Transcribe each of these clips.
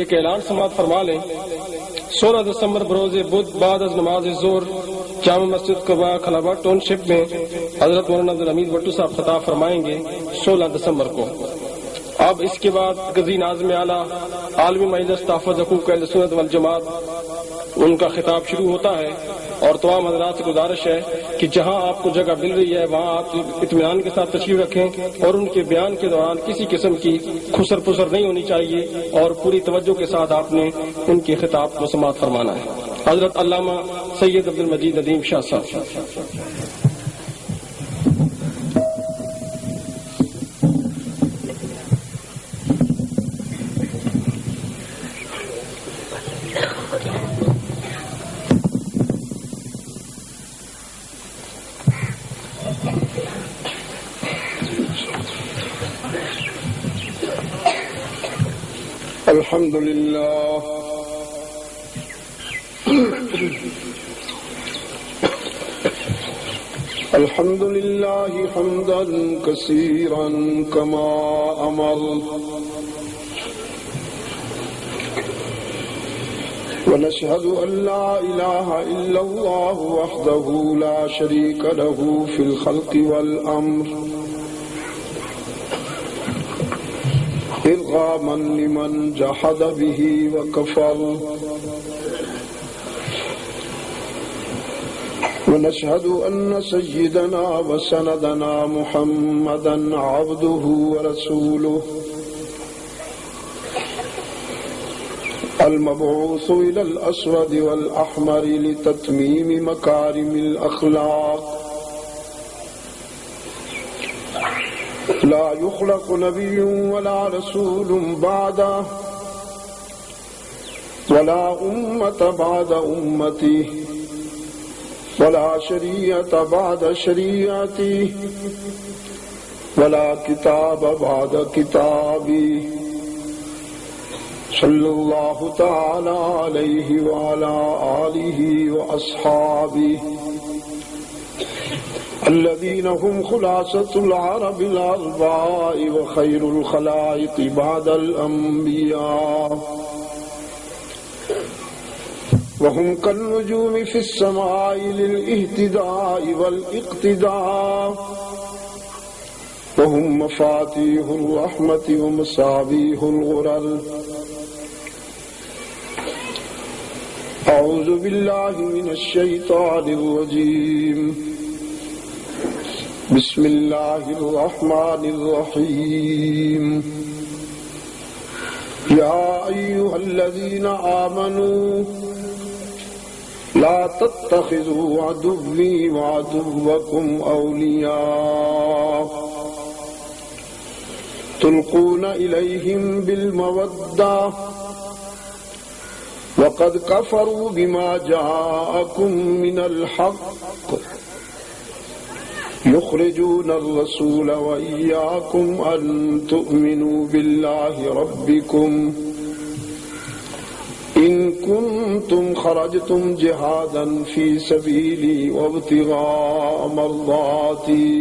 ایک اعلان سماعت فرما لیں۔ 16 دسمبر بروز بدھ بعد از نماز ظہر جامع مسجد قباء خلابہ ٹاؤن شپ میں حضرت مولانا عبدالحمید بٹو صاحب خطاب فرمائیں گے 16 دسمبر کو۔ اب اس کے بعد قضی ناظم اعلیٰ عالمی مجلس تحفظ حقوق اہل سنت والجماعت ان کا خطاب شروع ہوتا ہے، اور تمام حضرات سے گزارش ہے کہ جہاں آپ کو جگہ مل رہی ہے وہاں آپ اطمینان کے ساتھ تشریف رکھیں، اور ان کے بیان کے دوران کسی قسم کی خسر پسر نہیں ہونی چاہیے، اور پوری توجہ کے ساتھ آپ نے ان کے خطاب کو سماعت فرمانا ہے۔ حضرت علامہ سید عبدالمجید ندیم شاہ صاحب۔ الحمد لله الحمد لله حمدا كثيرا كما أمر، ونشهد أن لا إله إلا الله وحده لا شريك له في الخلق والأمر، إرغاما لمن جحد به وكفر، ونشهد أن سيدنا وسندنا محمدا عبده ورسوله المبعوث إلى الأسود والأحمر لتتميم مكارم الأخلاق، لا يخلق نبي ولا رسول بعده، ولا أمة بعد أمته، ولا شريعة بعد شريعته، ولا كتاب بعد كتابه، صلى الله تعالى عليه وعلى آله وأصحابه الذين هم خلاصة العرب الأرباء وخير الخلائق بعد الأنبياء، وهم كالنجوم في السماء للاهتداء والاقتداء، وهم مفاتيح الرحمة ومصابيح الغرر. أعوذ بالله من الشيطان الرجيم، بسم الله الرحمن الرحيم. يا أيها الذين آمنوا لا تتخذوا عدوي وعدوكم أولياء تلقون إليهم بالمودة وقد كفروا بما جاءكم من الحق يخرجون الرسول وإياكم أن تؤمنوا بالله ربكم إن كنتم خرجتم جهادا في سبيلي وابتغاء مرضاتي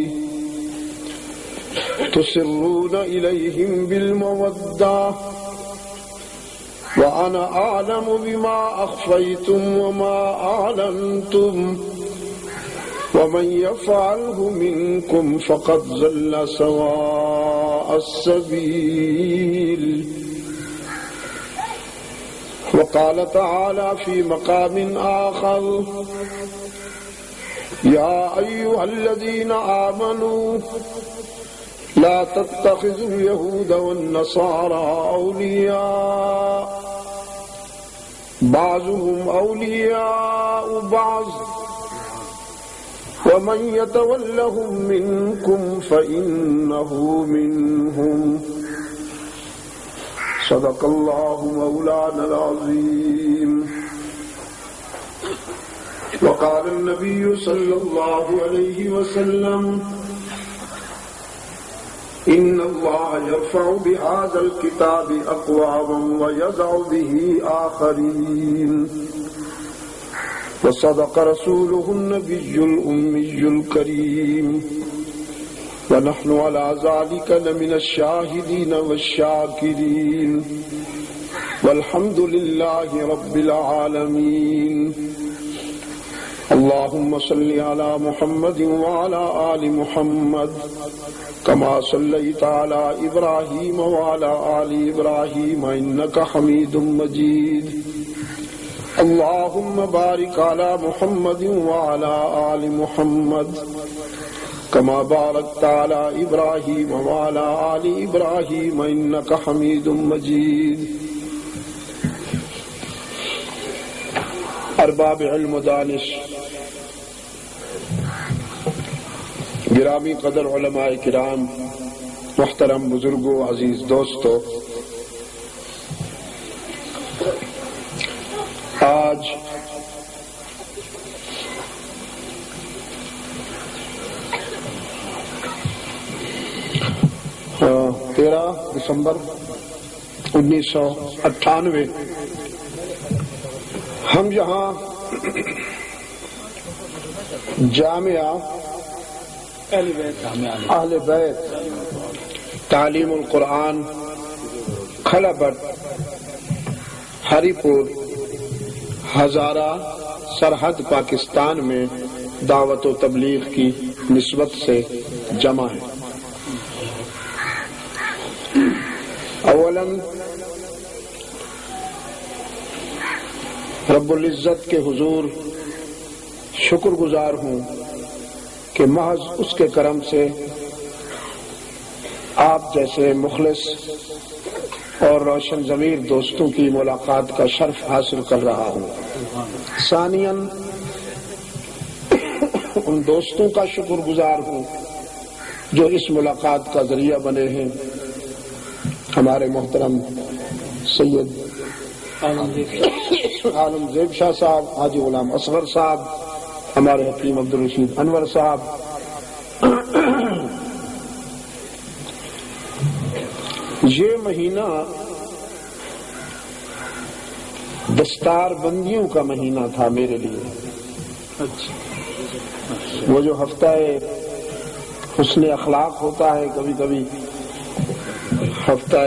تسرون إليهم بالمودة وأنا أعلم بما أخفيتم وما أعلنتم ومن يفعله منكم فقد ضل سواء السبيل. وقال تعالى في مقام آخر: يا أيها الذين آمنوا لا تتخذوا اليهود والنصارى أولياء بعضهم أولياء بعض ومن يتولهم منكم فإنه منهم. صدق الله مولانا العظيم. وقال النبي صلى الله عليه وسلم: إن الله يرفع بهذا الكتاب أقواما ويضع به آخرين. وصدق رسوله النبي الأمي الكريم ونحن على ذلك لمن الشاهدين والشاكرين والحمد لله رب العالمين. اللهم صل على محمد وعلى آل محمد كما صليت على إبراهيم وعلى آل إبراهيم إنك حميد مجيد. اللهم بارك على محمد وعلى آل محمد كما باركت على إبراهيم وعلى آل إبراهيم إنك حميد مجيد. ارباب علم و دانش، گرامی قدر علماء کرام، محترم بزرگوں، عزیز دوستو، آج تیرہ دسمبر 1998 ہم یہاں جامعہ اہل بیت تعلیم القرآن کھلبٹ ہری پور ہزارہ سرحد پاکستان میں دعوت و تبلیغ کی نسبت سے جمع ہے. اولاً رب العزت کے حضور شکر گزار ہوں کہ محض اس کے کرم سے آپ جیسے مخلص اور روشن ضمیر دوستوں کی ملاقات کا شرف حاصل کر رہا ہوں. ثانیاً ان دوستوں کا شکر گزار ہوں جو اس ملاقات کا ذریعہ بنے ہیں. ہمارے محترم سید عالم زیب شاہ صاحب، حاجی غلام اصغر صاحب، ہمارے حکیم عبدالرشید انور صاحب، یہ مہینہ دستار بندیوں کا مہینہ تھا میرے لیے. وہ جو ہفتہ حسن اخلاق ہوتا ہے، کبھی کبھی ہفتہ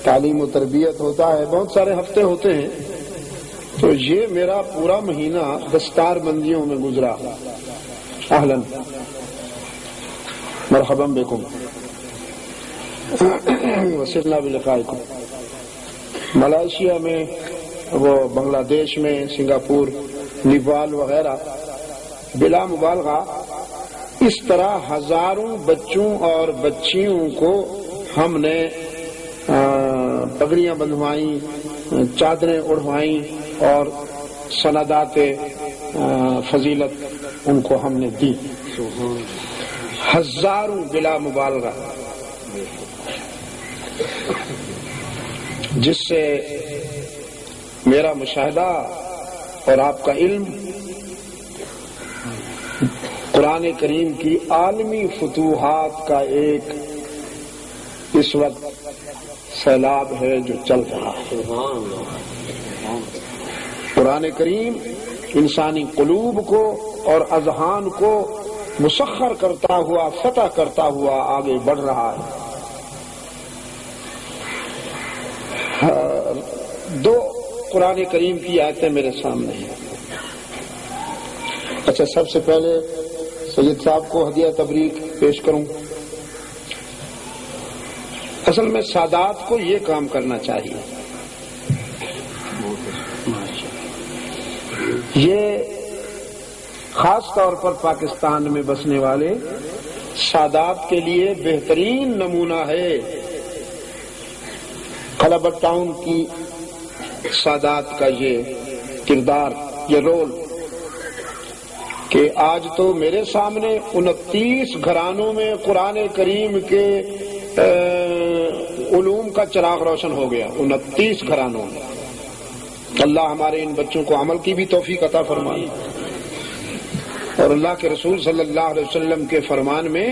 تعلیم و تربیت ہوتا ہے، بہت سارے ہفتے ہوتے ہیں، تو یہ میرا پورا مہینہ دستار بندیوں میں گزرا. اہلاً مرحبا بکم وسلنا بلقائکم. ملائیشیا میں، وہ بنگلہ دیش میں، سنگاپور، نیپال وغیرہ، بلا مبالغہ اس طرح ہزاروں بچوں اور بچیوں کو ہم نے پگڑیاں بندھوائیں، چادریں اڑھوائیں اور سندات فضیلت ان کو ہم نے دی. ہزاروں بلا مبالغہ، جس سے میرا مشاہدہ اور آپ کا علم قرآن کریم کی عالمی فتوحات کا ایک اس وقت سیلاب ہے جو چل رہا ہے. قرآن کریم انسانی قلوب کو اور اذہان کو مسخر کرتا ہوا، فتح کرتا ہوا آگے بڑھ رہا ہے. دو قرآن کریم کی آیتیں میرے سامنے ہیں. اچھا، سب سے پہلے سید صاحب کو ہدیہ تبریک پیش کروں. اصل میں سادات کو یہ کام کرنا چاہیے. یہ خاص طور پر پاکستان میں بسنے والے سادات کے لیے بہترین نمونہ ہے. کھلبٹ ٹاؤن کی سادات کا یہ کردار، یہ رول، کہ آج تو میرے سامنے 29 گھرانوں میں قرآن کریم کے علوم کا چراغ روشن ہو گیا. 29 گھرانوں میں. اللہ ہمارے ان بچوں کو عمل کی بھی توفیق عطا فرمائے. اور اللہ کے رسول صلی اللہ علیہ وسلم کے فرمان میں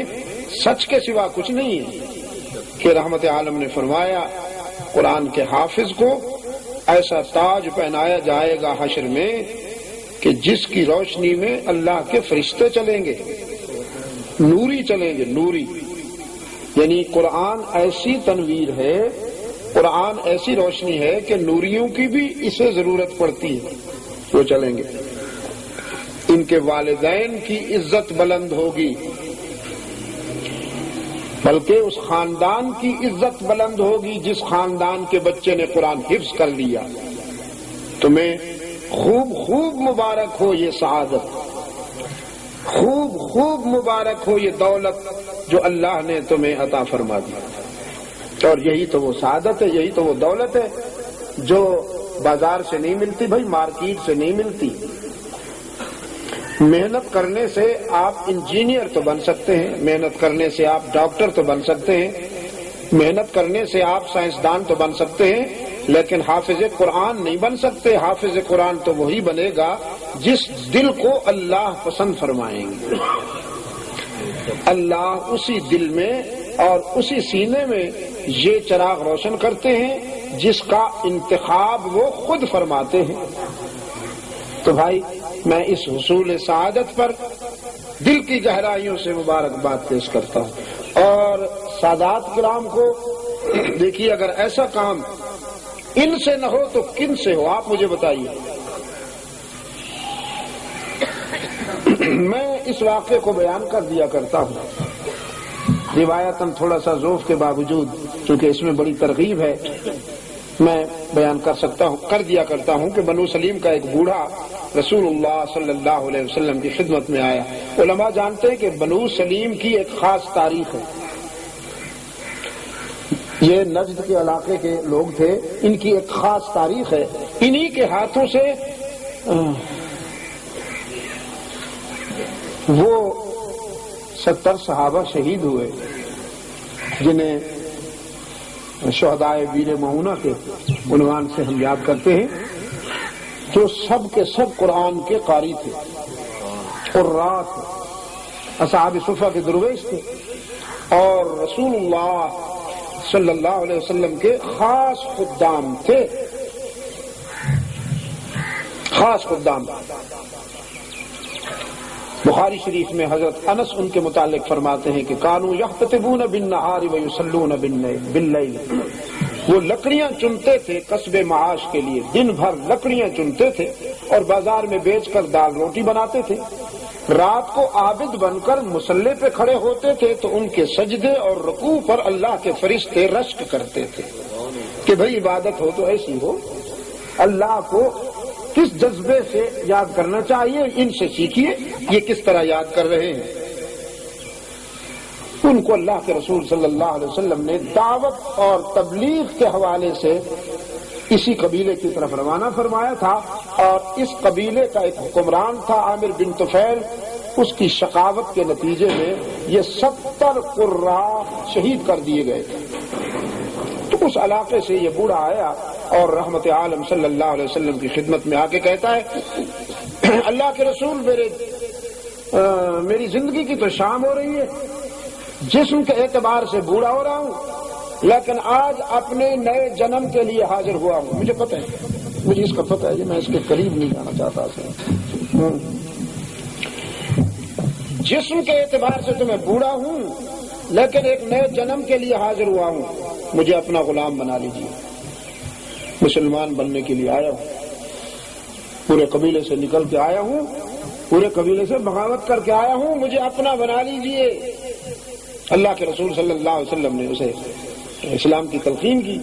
سچ کے سوا کچھ نہیں ہے کہ رحمت عالم نے فرمایا قرآن کے حافظ کو ایسا تاج پہنایا جائے گا حشر میں کہ جس کی روشنی میں اللہ کے فرشتے چلیں گے، نوری چلیں گے. نوری یعنی قرآن ایسی تنویر ہے قرآن ایسی روشنی ہے کہ نوریوں کی بھی اسے ضرورت پڑتی ہے، وہ چلیں گے۔ ان کے والدین کی عزت بلند ہوگی، بلکہ اس خاندان کی عزت بلند ہوگی جس خاندان کے بچے نے قرآن حفظ کر لیا۔ تمہیں خوب خوب مبارک ہو یہ سعادت، خوب خوب مبارک ہو یہ دولت جو اللہ نے تمہیں عطا فرما دی۔ اور یہی تو وہ سعادت ہے، یہی تو وہ دولت ہے جو بازار سے نہیں ملتی بھائی، مارکیٹ سے نہیں ملتی۔ محنت کرنے سے آپ انجینئر تو بن سکتے ہیں، محنت کرنے سے آپ ڈاکٹر تو بن سکتے ہیں، محنت کرنے سے آپ سائنسدان تو بن سکتے ہیں، لیکن حافظ قرآن نہیں بن سکتے۔ حافظ قرآن تو وہی بنے گا جس دل کو اللہ پسند فرمائیں گے۔ اللہ اسی دل میں اور اسی سینے میں یہ چراغ روشن کرتے ہیں جس کا انتخاب وہ خود فرماتے ہیں۔ تو بھائی میں اس حصول سعادت پر دل کی گہرائیوں سے مبارکباد پیش کرتا ہوں۔ اور سادات کرام کو دیکھیے، اگر ایسا کام ان سے نہ ہو تو کن سے ہو آپ مجھے بتائیے۔ میں اس واقعے کو بیان کر دیا کرتا ہوں روایتاً تھوڑا سا ذوف کے باوجود، کیونکہ اس میں بڑی ترغیب ہے، میں بیان کر دیا کرتا ہوں کہ بنو سلیم کا ایک بوڑھا رسول اللہ صلی اللہ علیہ وسلم کی خدمت میں آیا۔ علماء جانتے ہیں کہ بنو سلیم کی ایک خاص تاریخ ہے، یہ نجد کے علاقے کے لوگ تھے، ان کی ایک خاص تاریخ ہے۔ انہی کے ہاتھوں سے وہ 70 صحابہ شہید ہوئے جنہیں شہدائے بیر معونہ کے عنوان سے ہم یاد کرتے ہیں، جو سب کے سب قرآن کے قاری تھے، قراء تھے، اصحاب صفہ کے درویش تھے، اور رسول اللہ صلی اللہ علیہ وسلم کے خاص خدام تھے، خاص خدام۔ بخاری شریف میں حضرت انس ان کے متعلق فرماتے ہیں کہ کانوا یختتبون بالنہار ویصلون باللیل، وہ لکڑیاں چنتے تھے قصب معاش کے لیے، دن بھر لکڑیاں چنتے تھے اور بازار میں بیچ کر دال روٹی بناتے تھے، رات کو عابد بن کر مصلی پہ کھڑے ہوتے تھے تو ان کے سجدے اور رکوع پر اللہ کے فرشتے رشک کرتے تھے کہ بھئی عبادت ہو تو ایسی ہو، اللہ کو کس جذبے سے یاد کرنا چاہیے، ان سے سیکھیے یہ کس طرح یاد کر رہے ہیں۔ ان کو اللہ کے رسول صلی اللہ علیہ وسلم نے دعوت اور تبلیغ کے حوالے سے اسی قبیلے کی طرف روانہ فرمایا تھا، اور اس قبیلے کا ایک حکمران تھا عامر بن طفیل، اس کی شقاوت کے نتیجے میں یہ 70 قراء شہید کر دیے گئے تھے۔ تو اس علاقے سے یہ بوڑھا آیا اور رحمت عالم صلی اللہ علیہ وسلم کی خدمت میں آ کے کہتا ہے اللہ کے رسول میری زندگی کی تو شام ہو رہی ہے، جسم کے اعتبار سے بوڑھا ہو رہا ہوں، لیکن آج اپنے نئے جنم کے لیے حاضر ہوا ہوں۔ مجھے پتہ ہے، مجھے اس کا پتہ ہے کہ میں اس کے قریب نہیں جانا چاہتا تھا۔ جسم کے اعتبار سے تو میں بوڑھا ہوں، لیکن ایک نئے جنم کے لیے حاضر ہوا ہوں، مجھے اپنا غلام بنا لیجیے۔ مسلمان بننے کے لیے آیا ہوں، پورے قبیلے سے نکل کے آیا ہوں، پورے قبیلے سے بغاوت کر کے آیا ہوں، مجھے اپنا بنا لیجیے۔ اللہ کے رسول صلی اللہ علیہ وسلم نے اسے اسلام کی تلقین کی،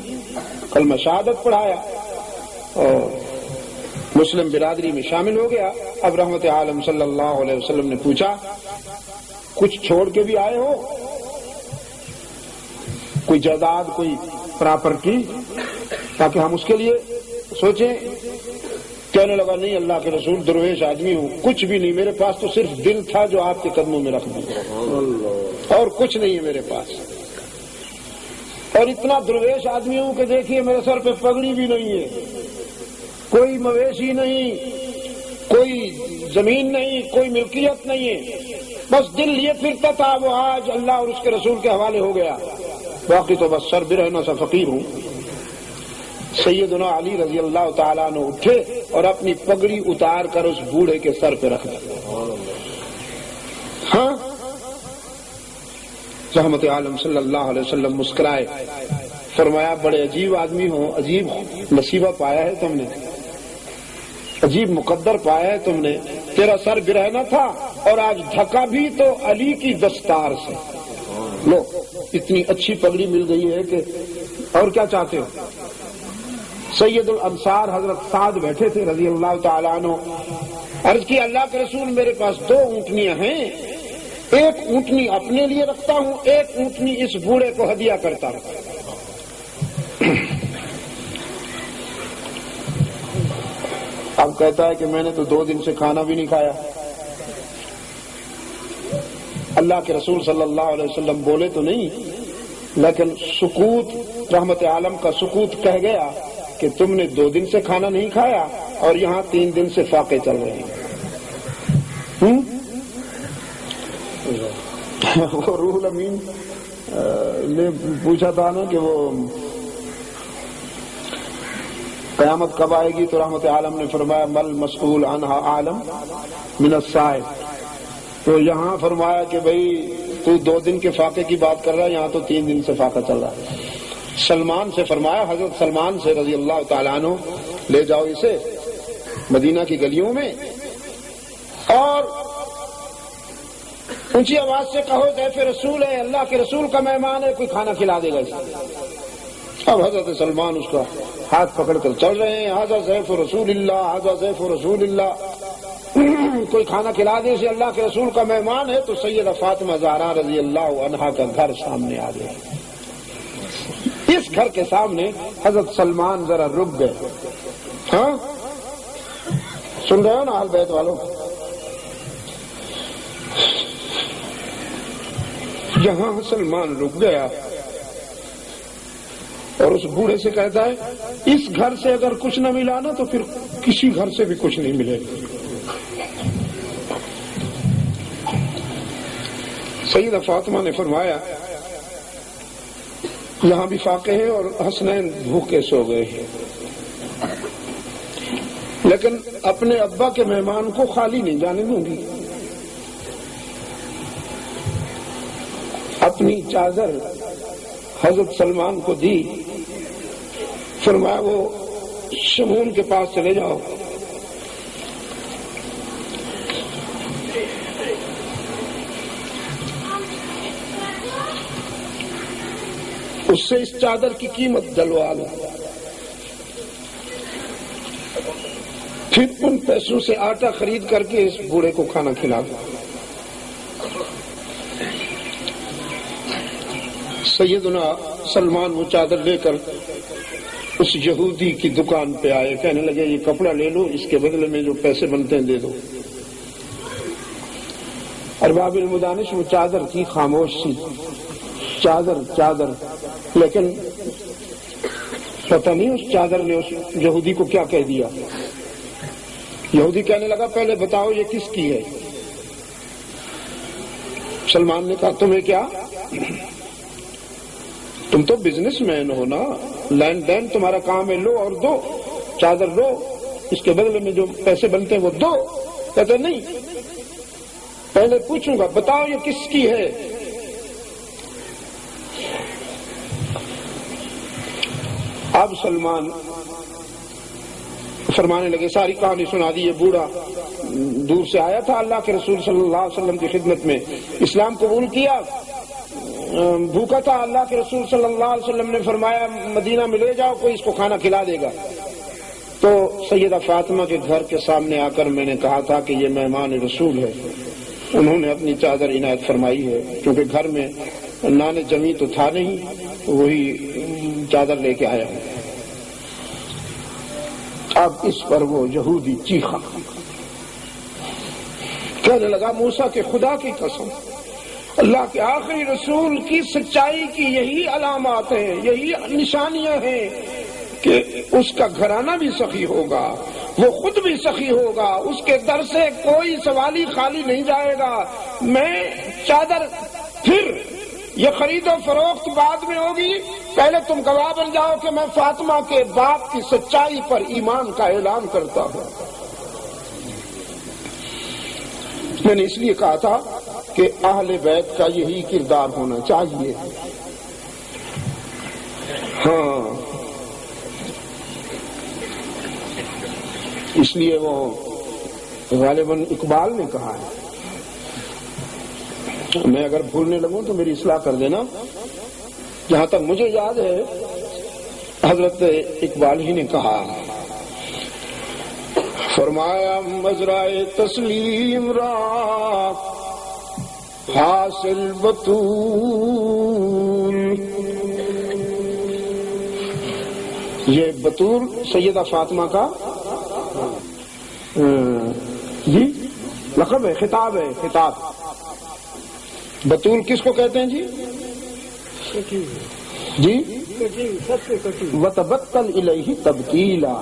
کلمہ شہادت پڑھایا اور مسلم برادری میں شامل ہو گیا۔ اب رحمت عالم صلی اللہ علیہ وسلم نے پوچھا کچھ چھوڑ کے بھی آئے ہو، کوئی جائیداد، کوئی پراپرٹی، تاکہ ہم اس کے لیے سوچیں؟ کہنے لگا نہیں اللہ کے رسول، درویش آدمی ہوں، کچھ بھی نہیں، میرے پاس تو صرف دل تھا جو آپ کے قدموں میں رکھ دیا، اور کچھ نہیں ہے میرے پاس، اور اتنا درویش آدمی ہوں کہ دیکھیے میرے سر پہ پگڑی بھی نہیں ہے، کوئی مویشی نہیں، کوئی زمین نہیں، کوئی ملکیت نہیں ہے، بس دل یہ پھرتا تھا، وہ آج اللہ اور اس کے رسول کے حوالے ہو گیا، باقی تو بس سر برہنہ سا فقیر ہوں۔ سیدنا علی رضی اللہ تعالیٰ عنہ اٹھے اور اپنی پگڑی اتار کر اس بوڑھے کے سر پہ رکھ دی۔ ہاں، رحمت عالم صلی اللہ علیہ وسلم مسکرائے، فرمایا بڑے عجیب آدمی ہو، عجیب نصیبہ پایا ہے تم نے، عجیب مقدر پایا ہے تم نے، تیرا سر برہنہ تھا اور آج ڈھکا بھی تو علی کی دستار سے، لو اتنی اچھی پگڑی مل گئی ہے کہ اور کیا چاہتے ہو۔ سید الانصار حضرت سعد بیٹھے تھے رضی اللہ تعالیٰ عنہ، عرض کی اللہ کے رسول میرے پاس 2 اونٹنیاں ہیں، ایک اونٹنی اپنے لیے رکھتا ہوں، ایک اونٹنی اس بوڑھے کو ہدیہ کرتا ہوں۔ اب کہتا ہے کہ میں نے تو 2 دن سے کھانا بھی نہیں کھایا۔ اللہ کے رسول صلی اللہ علیہ وسلم بولے تو نہیں، لیکن سکوت، رحمت عالم کا سکوت کہہ گیا کہ تم نے 2 دن سے کھانا نہیں کھایا اور یہاں 3 دن سے فاقے چل رہے ہیں۔ وہ روح الامین نے پوچھا تھا نا کہ وہ قیامت کب آئے گی، تو رحمت عالم نے فرمایا مل مسئول عنہا عالم من السائل، تو یہاں فرمایا کہ بھئی تو 2 دن کے فاقے کی بات کر رہا ہے، یہاں تو 3 دن سے فاقہ چل رہا ہے۔ سلمان سے فرمایا، حضرت سلمان سے رضی اللہ تعالیٰ عنہ، لے جاؤ اسے مدینہ کی گلیوں میں اور اونچی آواز سے کہو ضیف رسول ہے، اللہ کے رسول کا مہمان ہے، کوئی کھانا کھلا دے گا اسے۔ اب حضرت سلمان اس کا ہاتھ پکڑ کر چل رہے ہیں، ھذا ضیف رسول اللہ، ھذا ضیف رسول اللہ، کوئی کھانا کھلا دے اسے، اللہ کے رسول کا مہمان ہے۔ تو سیدہ فاطمہ زہرا رضی اللہ عنہا کا گھر سامنے آ گیا۔ اس گھر کے سامنے حضرت سلمان ذرا رک گئے۔ ہاں سن رہے ہو نا اہل بیت والوں، جہاں سلمان رک گیا اور اس بوڑھے سے کہتا ہے اس گھر سے اگر کچھ نہ ملا نا تو پھر کسی گھر سے بھی کچھ نہیں ملے گا۔ سیدہ فاطمہ نے فرمایا یہاں بھی فاقے ہیں اور حسنین بھوکے سو گئے ہیں، لیکن اپنے ابا کے مہمان کو خالی نہیں جانے دوں گی۔ اپنی چادر حضرت سلمان کو دی، فرمایا وہ شمون کے پاس چلے جاؤ، اس سے اس چادر کی قیمت دلوا لو، پھر ان پیسوں سے آٹا خرید کر کے اس بوڑھے کو کھانا کھلا دو۔ سیدنا سلمان وہ چادر لے کر اس یہودی کی دکان پہ آئے، کہنے لگے یہ کپڑا لے لو، اس کے بدلے میں جو پیسے بنتے ہیں دے دو۔ ارباب المدانش وہ چادر تھی خاموش سی، چادر، لیکن پتہ نہیں اس چادر نے اس یہودی کو کیا کہہ دیا۔ یہودی کہنے لگا پہلے بتاؤ یہ کس کی ہے؟ سلمان نے کہا تمہیں کیا، تم تو بزنس مین ہو نا، لین دین تمہارا کام ہے، لو اور دو، چادر لو، اس کے بدلے میں جو پیسے بنتے ہیں وہ دو۔ کہتے نہیں پہلے پوچھوں گا بتاؤ یہ کس کی ہے۔ اب سلمان فرمانے لگے ساری کہانی سنا دی، یہ بوڑھا دور سے آیا تھا، اللہ کے رسول صلی اللہ علیہ وسلم کی خدمت میں اسلام قبول کیا، بھوکا تھا، اللہ کے رسول صلی اللہ علیہ وسلم نے فرمایا مدینہ میں لے جاؤ، کوئی اس کو کھانا کھلا دے گا۔ تو سیدہ فاطمہ کے گھر کے سامنے آ کر میں نے کہا تھا کہ یہ مہمان رسول ہے، انہوں نے اپنی چادر عنایت فرمائی ہے، کیونکہ گھر میں نان جمی تو تھا نہیں، وہی چادر لے کے آیا ہوں۔ اب اس پر وہ یہودی چیخا، کہنے لگا موسیٰ کے خدا کی قسم، اللہ کے آخری رسول کی سچائی کی یہی علامات ہیں، یہی نشانیاں ہیں کہ اس کا گھرانہ بھی سخی ہوگا، وہ خود بھی سخی ہوگا، اس کے در سے کوئی سوالی خالی نہیں جائے گا۔ میں چادر پھر یہ خرید و فروخت بعد میں ہوگی، پہلے تم گواہ بن جاؤ کہ میں فاطمہ کے باپ کی سچائی پر ایمان کا اعلان کرتا ہوں۔ میں نے اس لیے کہا تھا کہ اہل بیت کا یہی کردار ہونا چاہیے۔ ہاں اس لیے وہ غالباً اقبال نے کہا ہے، میں اگر بھولنے لگوں تو میری اصلاح کر دینا، جہاں تک مجھے یاد ہے حضرت اقبال ہی نے کہا، فرمایا مزرائے تسلیم را حاصل بطول، یہ بطول سیدہ فاطمہ کا جی لقب ہے، خطاب ہے، خطاب۔ بطول کس کو کہتے ہیں جی؟ جی وتبتل الیہ تبتیلا،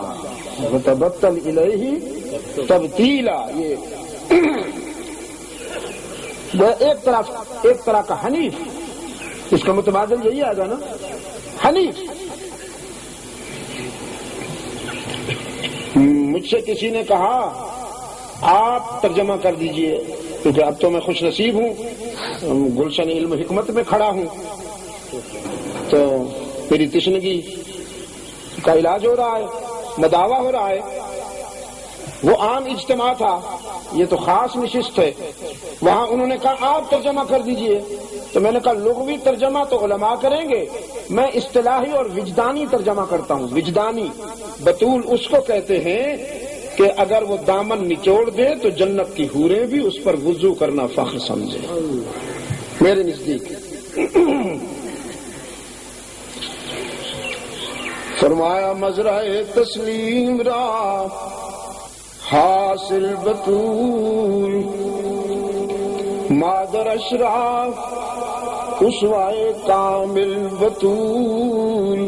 وتبتل الیہ تبتیلا، یہ ایک طرح کا حنیف، اس کا متبادل یہی آ گا نا، حنیف۔ مجھ سے کسی نے کہا آپ ترجمہ کر دیجئے، کیونکہ اب تو میں خوش نصیب ہوں، گلشن علم حکمت میں کھڑا ہوں، تو میری تشنگی کا علاج ہو رہا ہے، مداوع ہو رہا ہے۔ وہ عام اجتماع تھا، یہ تو خاص نشست ہے، وہاں انہوں نے کہا آپ ترجمہ کر دیجئے، تو میں نے کہا لغوی ترجمہ تو علماء کریں گے، میں اصطلاحی اور وجدانی ترجمہ کرتا ہوں۔ وجدانی بطول اس کو کہتے ہیں کہ اگر وہ دامن نچوڑ دے تو جنت کی حوریں بھی اس پر وضو کرنا فخر سمجھے، میرے نزدیک۔ فرمایا مزرعہ تسلیم را حاصل بطول، مادر اشراف اسوائے کامل بطول،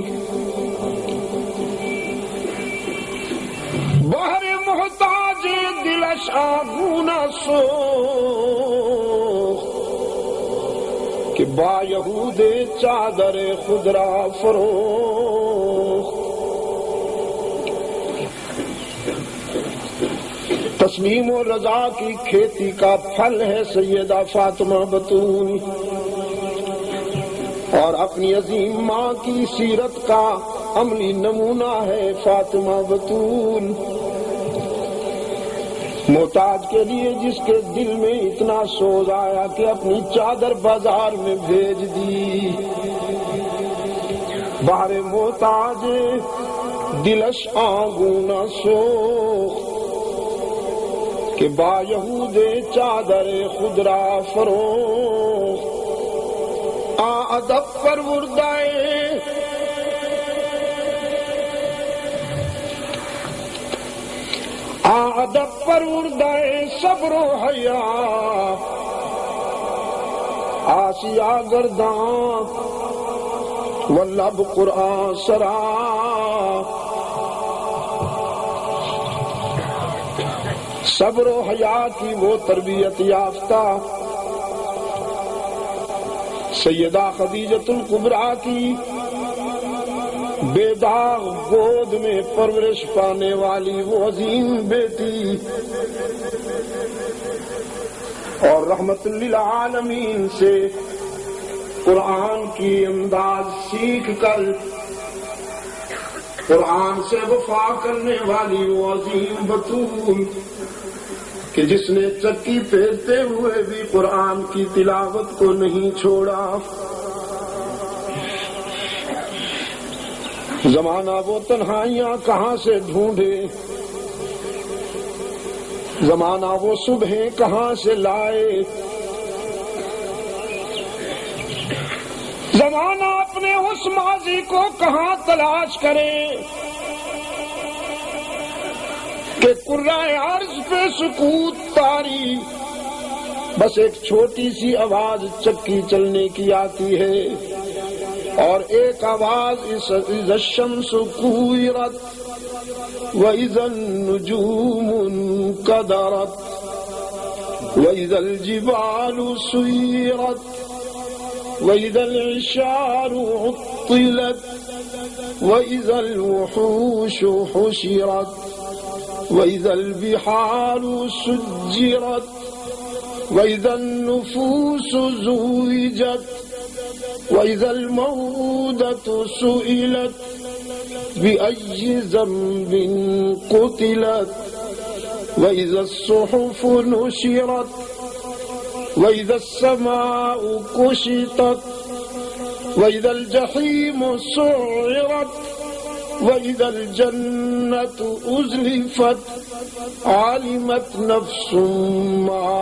بہر محتاج دلش آگونا سو کہ با یہود چادر خدرا فروخت، تسلیم و رضا کی کھیتی کا پھل ہے سیدہ فاطمہ بطول، اور اپنی عظیم ماں کی سیرت کا عملی نمونہ ہے فاطمہ بطول۔ محتاج کے لیے جس کے دل میں اتنا سوز آیا کہ اپنی چادر بازار میں بھیج دی، بہر محتاج دلش آنگونا سوخت کہ با یہود چادر خدرا فروخت، ادب پروردائے ادب پروردائے صبر و حیا، آسیہ گرداں واللب قرآن سرا، صبر و حیا کی وہ تربیت یافتہ سیدہ خدیجۃ الکبریٰ کی بے داغ گود میں پرورش پانے والی وہ عظیم بیٹی، اور رحمت للعالمین سے قرآن کی انداز سیکھ کر قرآن سے وفا کرنے والی وہ عظیم بطول کہ جس نے چکی پھیرتے ہوئے بھی قرآن کی تلاوت کو نہیں چھوڑا۔ زمانہ وہ تنہائیاں کہاں سے ڈھونڈے، زمانہ وہ صبحیں کہاں سے لائے، زمانہ اپنے اس ماضی کو کہاں تلاش کرے کہ قرۂ عرض پہ سکوت طاری، بس ایک چھوٹی سی آواز چکی چلنے کی آتی ہے، اور ایک آواز اذا الشمس کوئرت وَإِذَا النُّجُومُ انْكَدَرَتْ وَإِذَا الْجِبَالُ سُيِّرَتْ وَإِذَا الْعِشَارُ عُطِّلَتْ وَإِذَا الْوُحُوشُ حُشِرَتْ وَإِذَا الْبِحَارُ سُجِّرَتْ وَإِذَا النُّفُوسُ زُوِّجَتْ وَإِذَا الْمَوْءُودَةُ سُئِلَتْ بِأَيِّ ذَنبٍ قُتِلَتْ وَإِذَا الصُّحُفُ نُشِرَتْ وَإِذَا السَّمَاءُ كُشِطَتْ وَإِذَا الْجَحِيمُ سُعِّرَتْ وَإِذَا الْجَنَّةُ أُزْلِفَتْ عَلِمَتْ نَفْسٌ مَّا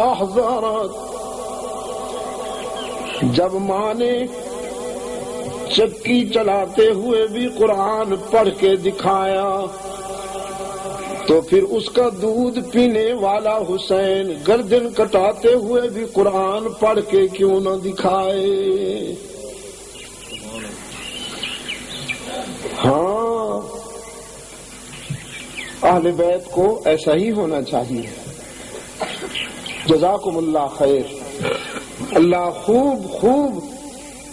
أَحْضَرَتْ. جب ماں نے چکی چلاتے ہوئے بھی قرآن پڑھ کے دکھایا تو پھر اس کا دودھ پینے والا حسین گردن کٹاتے ہوئے بھی قرآن پڑھ کے کیوں نہ دکھائے؟ ہاں، اہل بیت کو ایسا ہی ہونا چاہیے. جزاکم اللہ خیر. اللہ خوب خوب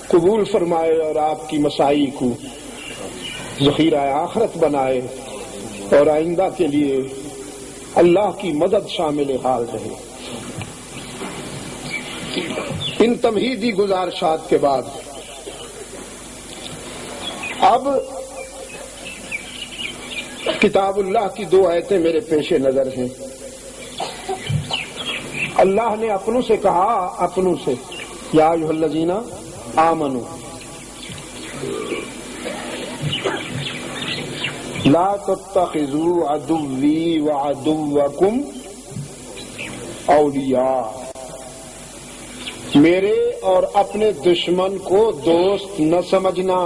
قبول فرمائے اور آپ کی مساعی کو ذخیرہ آخرت بنائے اور آئندہ کے لیے اللہ کی مدد شامل حال رہے. ان تمہیدی گزارشات کے بعد اب کتاب اللہ کی 2 آیتیں میرے پیش نظر ہیں. اللہ نے اپنوں سے کہا، اپنوں سے، یا ایھا الذین آمنوا لا تتخذوا عدوی وعدوکم اولیاء. میرے اور اپنے دشمن کو دوست نہ سمجھنا.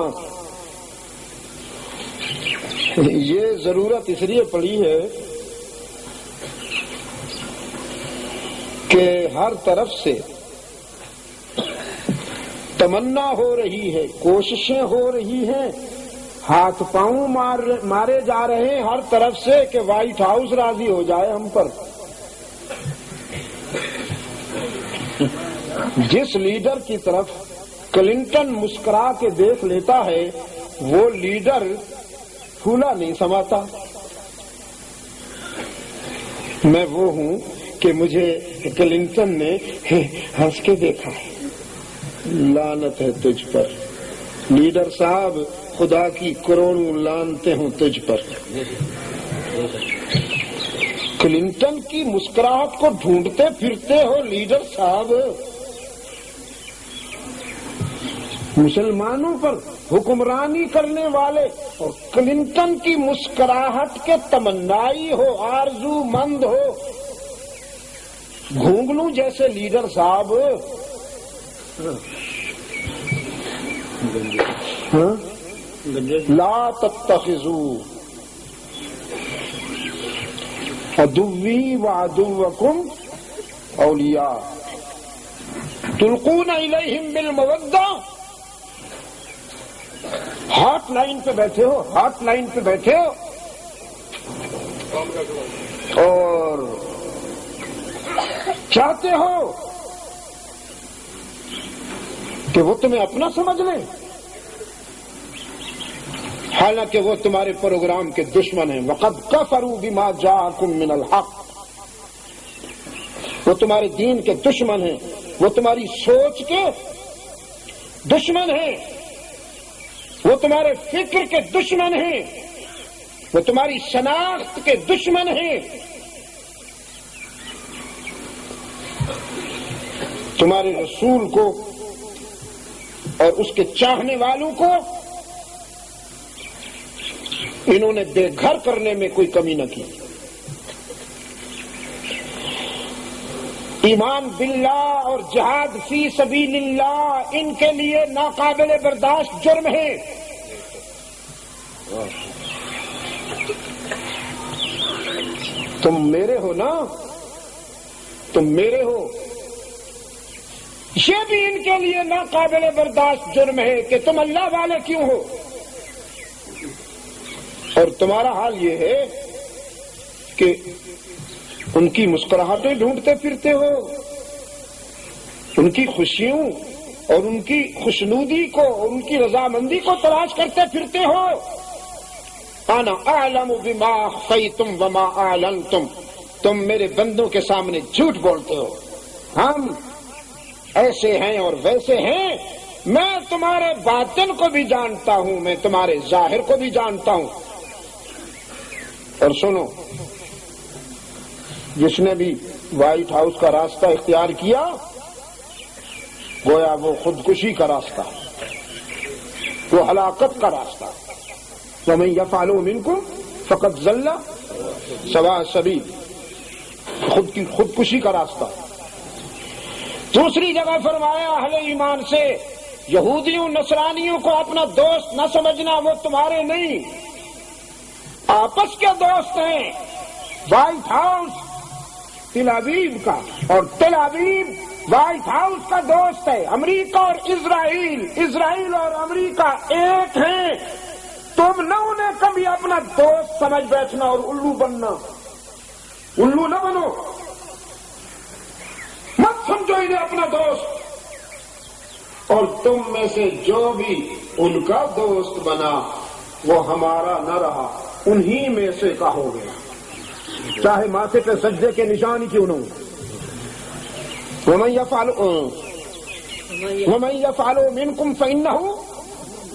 یہ ضرورت اس لیے پڑی ہے کہ ہر طرف سے تمنا ہو رہی ہے، کوششیں ہو رہی ہیں، ہاتھ پاؤں مارے جا رہے ہیں ہر طرف سے کہ وائٹ ہاؤس راضی ہو جائے ہم پر. جس لیڈر کی طرف کلنٹن مسکرا کے دیکھ لیتا ہے وہ لیڈر پھولا نہیں سماتا. میں وہ ہوں کہ مجھے کلنٹن نے ہنس کے دیکھا. لعنت ہے تجھ پر لیڈر صاحب، خدا کی کروڑوں لعنتیں ہوں تجھ پر. کلنٹن کی مسکراہٹ کو ڈھونڈتے پھرتے ہو لیڈر صاحب. مسلمانوں پر حکمرانی کرنے والے اور کلنٹن کی مسکراہٹ کے تمنائی ہو، آرزو مند ہو، گھونگلوں جیسے لیڈر صاحب. لا تتخذوا عدوی وعدوکم اولیاء تلقون الیہم بالمودہ. ہاٹ لائن پہ بیٹھے ہو، ہاٹ لائن پہ بیٹھے ہو اور چاہتے ہو کہ وہ تمہیں اپنا سمجھ لیں، حالانکہ وہ تمہارے پروگرام کے دشمن ہیں. وَقَدْ كَفَرُوا بِمَا جَاءَكُم مِّنَ الْحَقِّ. وہ تمہارے دین کے دشمن ہیں، وہ تمہاری سوچ کے دشمن ہیں، وہ تمہارے فکر کے دشمن ہیں، وہ تمہاری شناخت کے دشمن ہیں. تمہارے رسول کو اور اس کے چاہنے والوں کو انہوں نے بے گھر کرنے میں کوئی کمی نہ کی. ایمان باللہ اور جہاد فی سبیل اللہ ان کے لیے ناقابل برداشت جرم ہے. تم میرے ہو نا، تم میرے ہو. یہ بھی ان کے لیے ناقابل برداشت جرم ہے کہ تم اللہ والے کیوں ہو. اور تمہارا حال یہ ہے کہ ان کی مسکراہٹیں ڈھونڈتے پھرتے ہو، ان کی خوشیوں اور ان کی خوشنودی کو اور ان کی رضامندی کو تلاش کرتے پھرتے ہو. انا اعلم بما اخفیتم وما اعلنتم. تم میرے بندوں کے سامنے جھوٹ بولتے ہو. ہم ایسے ہیں اور ویسے ہیں میں تمہارے باطن کو بھی جانتا ہوں، میں تمہارے ظاہر کو بھی جانتا ہوں۔ اور سنو، جس نے بھی وائٹ ہاؤس کا راستہ اختیار کیا گویا وہ خودکشی کا راستہ، وہ ہلاکت کا راستہ۔ وَمَن يَفْعَلْ مِنكُمْ فَقَدْ ضَلَّ سَوَاءَ السَّبِيلِ، خودکشی کا راستہ۔ دوسری جگہ فرمایا اہل ایمان سے یہودیوں نصرانیوں کو اپنا دوست نہ سمجھنا، وہ تمہارے نہیں، آپس کے دوست ہیں۔ وائٹ ہاؤس تل ابیب کا اور تل ابیب وائٹ ہاؤس کا دوست ہے۔ امریکہ اور اسرائیل اور امریکہ ایک ہیں۔ تم نہ انہیں کبھی اپنا دوست سمجھ بیٹھنا اور الو بننا، الو نہ بنو، مت سمجھو انہیں اپنا دوست۔ اور تم میں سے جو بھی ان کا دوست بنا وہ ہمارا نہ رہا، انہی میں سے کا ہو گیا، چاہے ماتھے پہ سجدے کے نشان ہی کیوں نہ ہو۔ وَمَن يَفْعَلُ مِنكُمْ فَإِنَّهُ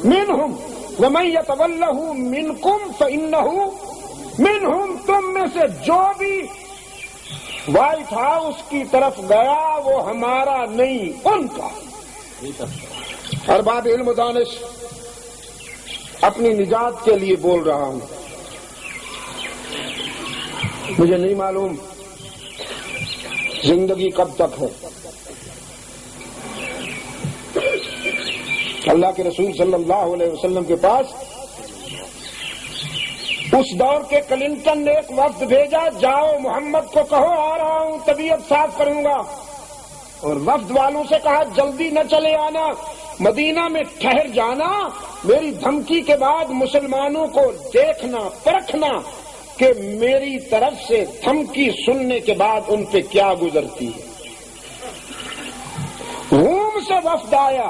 مِنْهُمْ وَمَن يَتَوَلَّهُ مِنكُمْ فَإِنَّهُ مِنْهُمْ۔ تم میں سے جو بھی وائٹ ہاؤس کی طرف گیا وہ ہمارا نہیں، ان کا۔ ارباب علم و دانش، اپنی نجات کے لیے بول رہا ہوں، مجھے نہیں معلوم زندگی کب تک ہے۔ اللہ کے رسول صلی اللہ علیہ وسلم کے پاس اس دور کے کلنٹن نے ایک وفد بھیجا، جاؤ محمد کو کہو آ رہا ہوں، طبیعت صاف کروں گا۔ اور وفد والوں سے کہا جلدی نہ چلے آنا، مدینہ میں ٹھہر جانا، میری دھمکی کے بعد مسلمانوں کو دیکھنا پرکھنا کہ میری طرف سے دھمکی سننے کے بعد ان پہ کیا گزرتی ہے۔ روم سے وفد آیا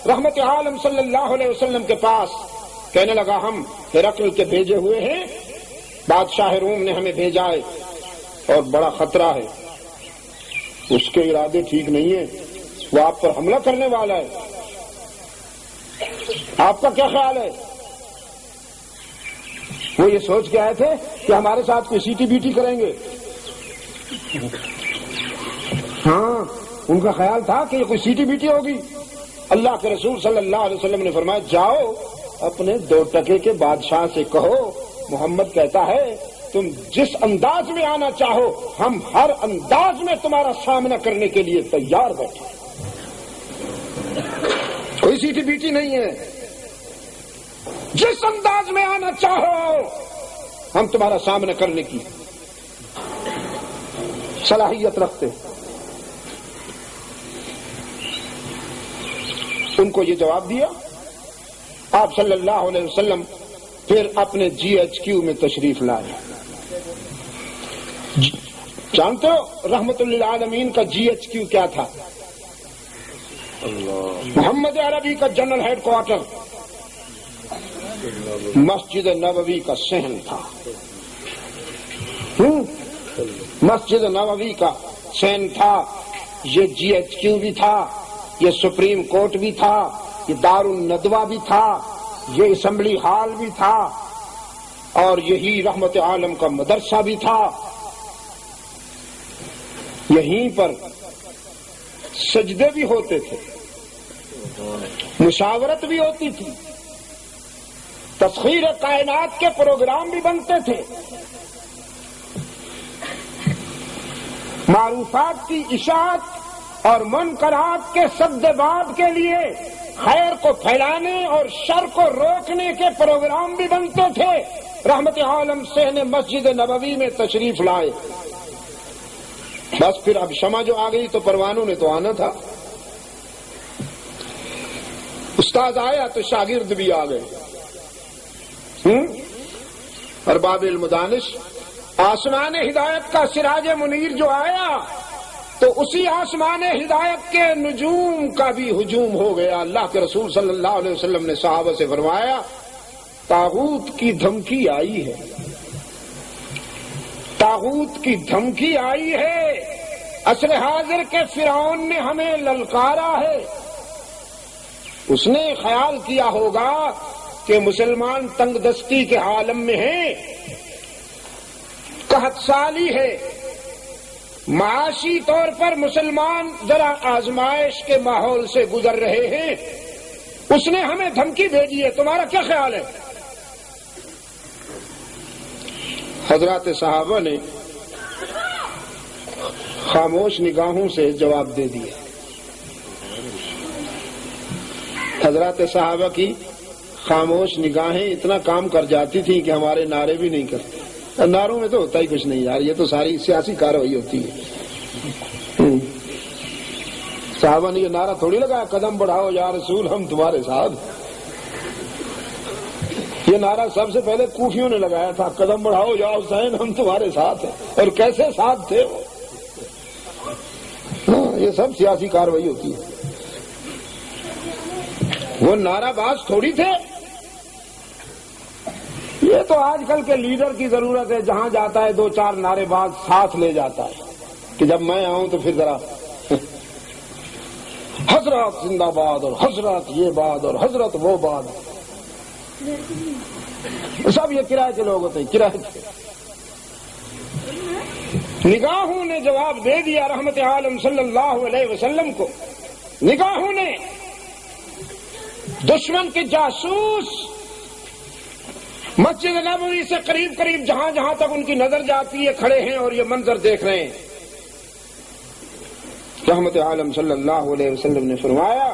رحمت عالم صلی اللہ علیہ وسلم کے پاس، کہنے لگا ہم ہرقل کے بھیجے ہوئے ہیں، بادشاہ روم نے ہمیں بھیجا ہے اور بڑا خطرہ ہے، اس کے ارادے ٹھیک نہیں ہیں، وہ آپ پر حملہ کرنے والا ہے، آپ کا کیا خیال ہے؟ وہ یہ سوچ کے آئے تھے کہ ہمارے ساتھ کوئی سیٹی بیٹی کریں گے۔ ہاں، ان کا خیال تھا کہ یہ کوئی سیٹی بیٹی ہوگی۔ اللہ کے رسول صلی اللہ علیہ وسلم نے فرمایا جاؤ اپنے 2 ٹکے کے بادشاہ سے کہو محمد کہتا ہے تم جس انداز میں آنا چاہو ہم ہر انداز میں تمہارا سامنا کرنے کے لیے تیار بیٹھے، کوئی سیٹی بیٹی نہیں ہے، جس انداز میں آنا چاہو ہم تمہارا سامنا کرنے کی صلاحیت رکھتے۔ ان کو یہ جواب دیا، آپ صلی اللہ علیہ وسلم پھر اپنے GHQ میں تشریف لائے۔ جانتے ہو رحمت للعالمین کا GHQ کیا تھا؟ محمد عربی کا general head quarter Masjid Nabawi کا صحن تھا، مسجد نبوی کا صحن تھا، یہ GHQ بھی تھا، یہ سپریم کورٹ بھی تھا، یہ دار الندوہ بھی تھا، یہ اسمبلی ہال بھی تھا، اور یہی رحمت عالم کا مدرسہ بھی تھا، یہیں پر سجدے بھی ہوتے تھے، مشاورت بھی ہوتی تھی، تسخیر کائنات کے پروگرام بھی بنتے تھے، معروفات کی اشاعت اور منکرات کے سد باب کے لیے خیر کو پھیلانے اور شر کو روکنے کے پروگرام بھی بنتے تھے۔ رحمت عالم صحن مسجد نبوی میں تشریف لائے، بس پھر اب شمع جو آ گئی تو پروانوں نے تو آنا تھا، استاد آیا تو شاگرد بھی آ گئے، ارباب علم و دانش، آسمان ہدایت کا سراج منیر جو آیا تو اسی آسمان ہدایت کے نجوم کا بھی ہجوم ہو گیا۔ اللہ کے رسول صلی اللہ علیہ وسلم نے صحابہ سے فرمایا طاغوت کی دھمکی آئی ہے، طاغوت کی دھمکی آئی ہے، عصر حاضر کے فرعون نے ہمیں للکارا ہے، اس نے خیال کیا ہوگا کہ مسلمان تنگ دستی کے عالم میں ہیں، قحط سالی ہے، معاشی طور پر مسلمان ذرا آزمائش کے ماحول سے گزر رہے ہیں، اس نے ہمیں دھمکی بھیجی ہے، تمہارا کیا خیال ہے؟ حضرات صحابہ نے خاموش نگاہوں سے جواب دے دیا۔ حضرات صحابہ کی خاموش نگاہیں اتنا کام کر جاتی تھیں کہ ہمارے نعرے بھی نہیں کرتے۔ نعروں میں تو ہوتا ہی کچھ نہیں یار، یہ تو ساری سیاسی کارروائی ہوتی ہے۔ صحابہ نے یہ نعرہ تھوڑی لگایا قدم بڑھاؤ یا رسول ہم تمہارے ساتھ، یہ نعرہ سب سے پہلے کوفیوں نے لگایا تھا، قدم بڑھاؤ یا حسین ہم تمہارے ساتھ ہیں۔ اور کیسے ساتھ تھے وہ، یہ سب سیاسی کارروائی ہوتی ہے، وہ نعرہ باز تھوڑی تھے۔ یہ تو آج کل کے لیڈر کی ضرورت ہے، جہاں جاتا ہے دو چار نعرے باز ساتھ لے جاتا ہے کہ جب میں آؤں تو پھر ذرا حضرت زندہ باد اور حضرت یہ بات اور حضرت وہ بات، سب یہ کرائے کے لوگ ہوتے ہیں، کرائے کے۔ نگاہوں نے جواب دے دیا رحمت عالم صلی اللہ علیہ وسلم کو، نگاہوں نے دشمن کے جاسوس مسجد نبوی سے قریب قریب جہاں جہاں تک ان کی نظر جاتی ہے کھڑے ہیں اور یہ منظر دیکھ رہے ہیں۔ رحمت عالم صلی اللہ علیہ وسلم نے فرمایا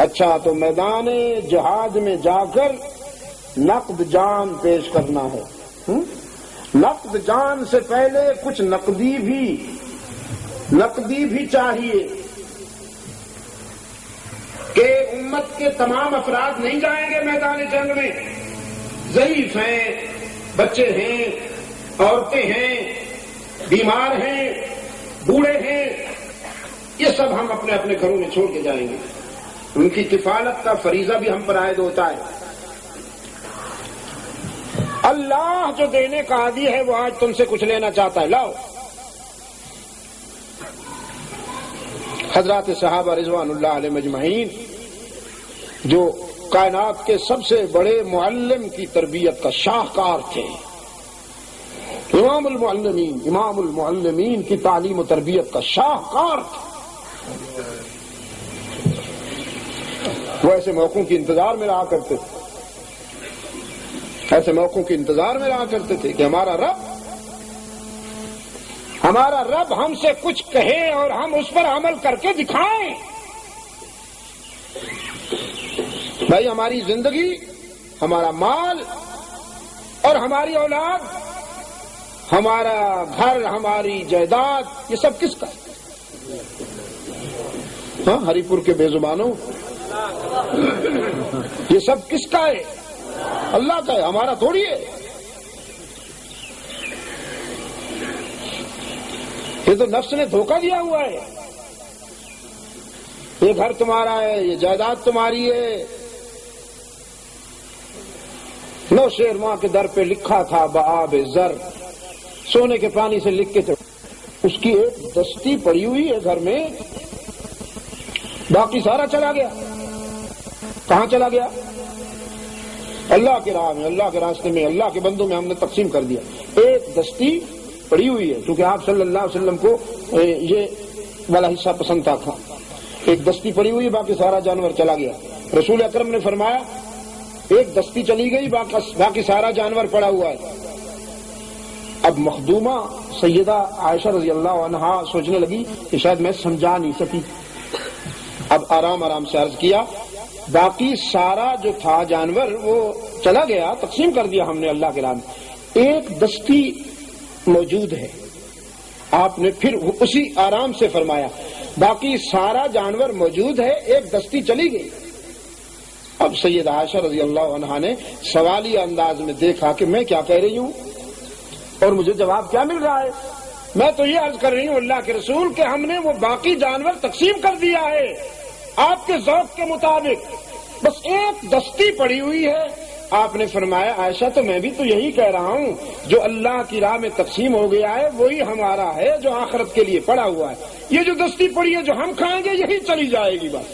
اچھا تو میدان جہاد میں جا کر نقد جان پیش کرنا ہے، نقد جان سے پہلے کچھ نقدی بھی چاہیے کہ امت کے تمام افراد نہیں جائیں گے میدان جنگ میں، ضعیف ہیں، بچے ہیں، عورتیں ہیں، بیمار ہیں، بوڑھے ہیں، یہ سب ہم اپنے اپنے گھروں میں چھوڑ کے جائیں گے، ان کی کفالت کا فریضہ بھی ہم پر عائد ہوتا ہے۔ اللہ جو دینے کا عادی ہے وہ آج تم سے کچھ لینا چاہتا ہے، لاؤ۔ حضرات صحابہ رضوان اللہ علیہ مجمعین جو کائنات کے سب سے بڑے معلم کی تربیت کا شاہکار تھے، امام المعلمین کی تعلیم و تربیت کا شاہکار تھے، وہ ایسے موقعوں کے انتظار میں رہا کرتے تھے، ایسے موقعوں کے انتظار میں رہا کرتے تھے کہ ہمارا رب ہم سے کچھ کہے اور ہم اس پر عمل کر کے دکھائیں۔ بھائی ہماری زندگی، ہمارا مال اور ہماری اولاد، ہمارا گھر، ہماری جائیداد، یہ سب کس کا؟ ہاں ہری پور کے بے زبانوں، یہ سب کس کا ہے؟ اللہ کا ہے، ہمارا تھوڑی ہے۔ یہ تو نفس نے دھوکہ دیا ہوا ہے، یہ گھر تمہارا ہے، یہ جائیداد تمہاری ہے۔ نوشہر ماں کے در پہ لکھا تھا بآب زر، سونے کے پانی سے لکھ کے اس کی ایک دستی پڑی ہوئی ہے گھر میں، باقی سارا چلا گیا۔ کہاں چلا گیا؟ اللہ کے راہ میں، اللہ کے راستے میں، اللہ کے بندوں میں ہم نے تقسیم کر دیا۔ ایک دستی پڑی ہوئی ہے، کیونکہ آپ صلی اللہ علیہ وسلم کو یہ والا حصہ پسند تھا۔ ایک دستی پڑی ہوئی، باقی سارا جانور چلا گیا۔ رسول اکرم نے فرمایا ایک دستی چلی گئی، باقی سارا جانور پڑا ہوا ہے۔ اب مخدومہ سیدہ عائشہ رضی اللہ عنہا سوچنے لگی کہ شاید میں سمجھا نہیں سکی۔ اب آرام آرام سے عرض کیا باقی سارا جو تھا جانور وہ چلا گیا، تقسیم کر دیا ہم نے اللہ کے راہ میں، ایک دستی موجود ہے۔ آپ نے پھر اسی آرام سے فرمایا باقی سارا جانور موجود ہے، ایک دستی چلی گئی۔ اب سید عائشہ رضی اللہ عنہا نے سوالی انداز میں دیکھا کہ میں کیا کہہ رہی ہوں اور مجھے جواب کیا مل رہا ہے۔ میں تو یہ عرض کر رہی ہوں اللہ کے رسول کہ ہم نے وہ باقی جانور تقسیم کر دیا ہے آپ کے ذوق کے مطابق، بس ایک دستی پڑی ہوئی ہے۔ آپ نے فرمایا عائشہ تو میں بھی تو یہی کہہ رہا ہوں، جو اللہ کی راہ میں تقسیم ہو گیا ہے وہی ہمارا ہے، جو آخرت کے لیے پڑا ہوا ہے۔ یہ جو دستی پڑی ہے جو ہم کھائیں گے یہی چلی جائے گی بس۔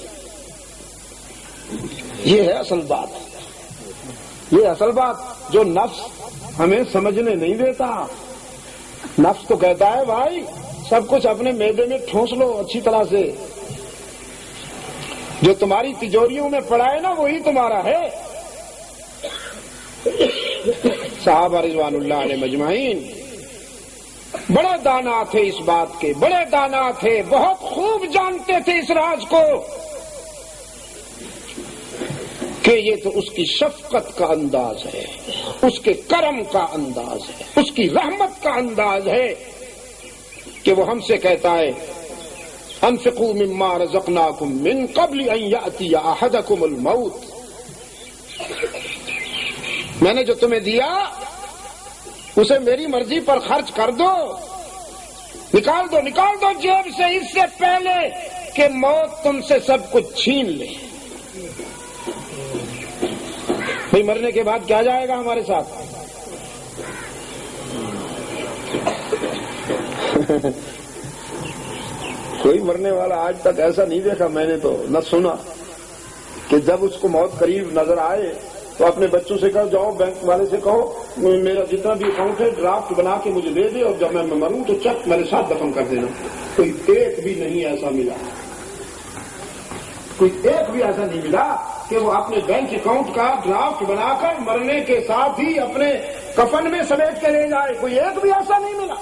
یہ ہے اصل بات، یہ اصل بات جو نفس ہمیں سمجھنے نہیں دیتا۔ نفس تو کہتا ہے بھائی سب کچھ اپنے معدے میں ٹھونس لو اچھی طرح سے، جو تمہاری تجوریوں میں پڑا ہے نا وہی تمہارا ہے۔ صحابہ رضوان اللہ علیہ مجمعین بڑے دانا تھے اس بات کے، بڑے دانا تھے، بہت خوب جانتے تھے اس راز کو کہ یہ تو اس کی شفقت کا انداز ہے، اس کے کرم کا انداز ہے، اس کی رحمت کا انداز ہے کہ وہ ہم سے کہتا ہے انفقوا مما رزقناکم من قبل ان یأتی احدکم الموت، میں نے جو تمہیں دیا اسے میری مرضی پر خرچ کر دو، نکال دو جیب سے اس سے پہلے کہ موت تم سے سب کچھ چھین لے۔ بھئی مرنے کے بعد کیا جائے گا ہمارے ساتھ؟ کوئی مرنے والا آج تک ایسا نہیں دیکھا میں نے تو نہ سنا کہ جب اس کو موت قریب نظر آئے تو اپنے بچوں سے کہو جاؤ بینک والے سے کہو میرا جتنا بھی اکاؤنٹ ہے ڈرافٹ بنا کے مجھے دے دے اور جب میں مروں تو چک میرے ساتھ دفن کر دینا۔ کوئی ایک بھی نہیں ایسا ملا، کوئی ایک بھی ایسا نہیں ملا کہ وہ اپنے بینک اکاؤنٹ کا ڈرافٹ بنا کر مرنے کے ساتھ ہی اپنے کفن میں سمیٹ کے لے جائے، کوئی ایک بھی ایسا نہیں ملا۔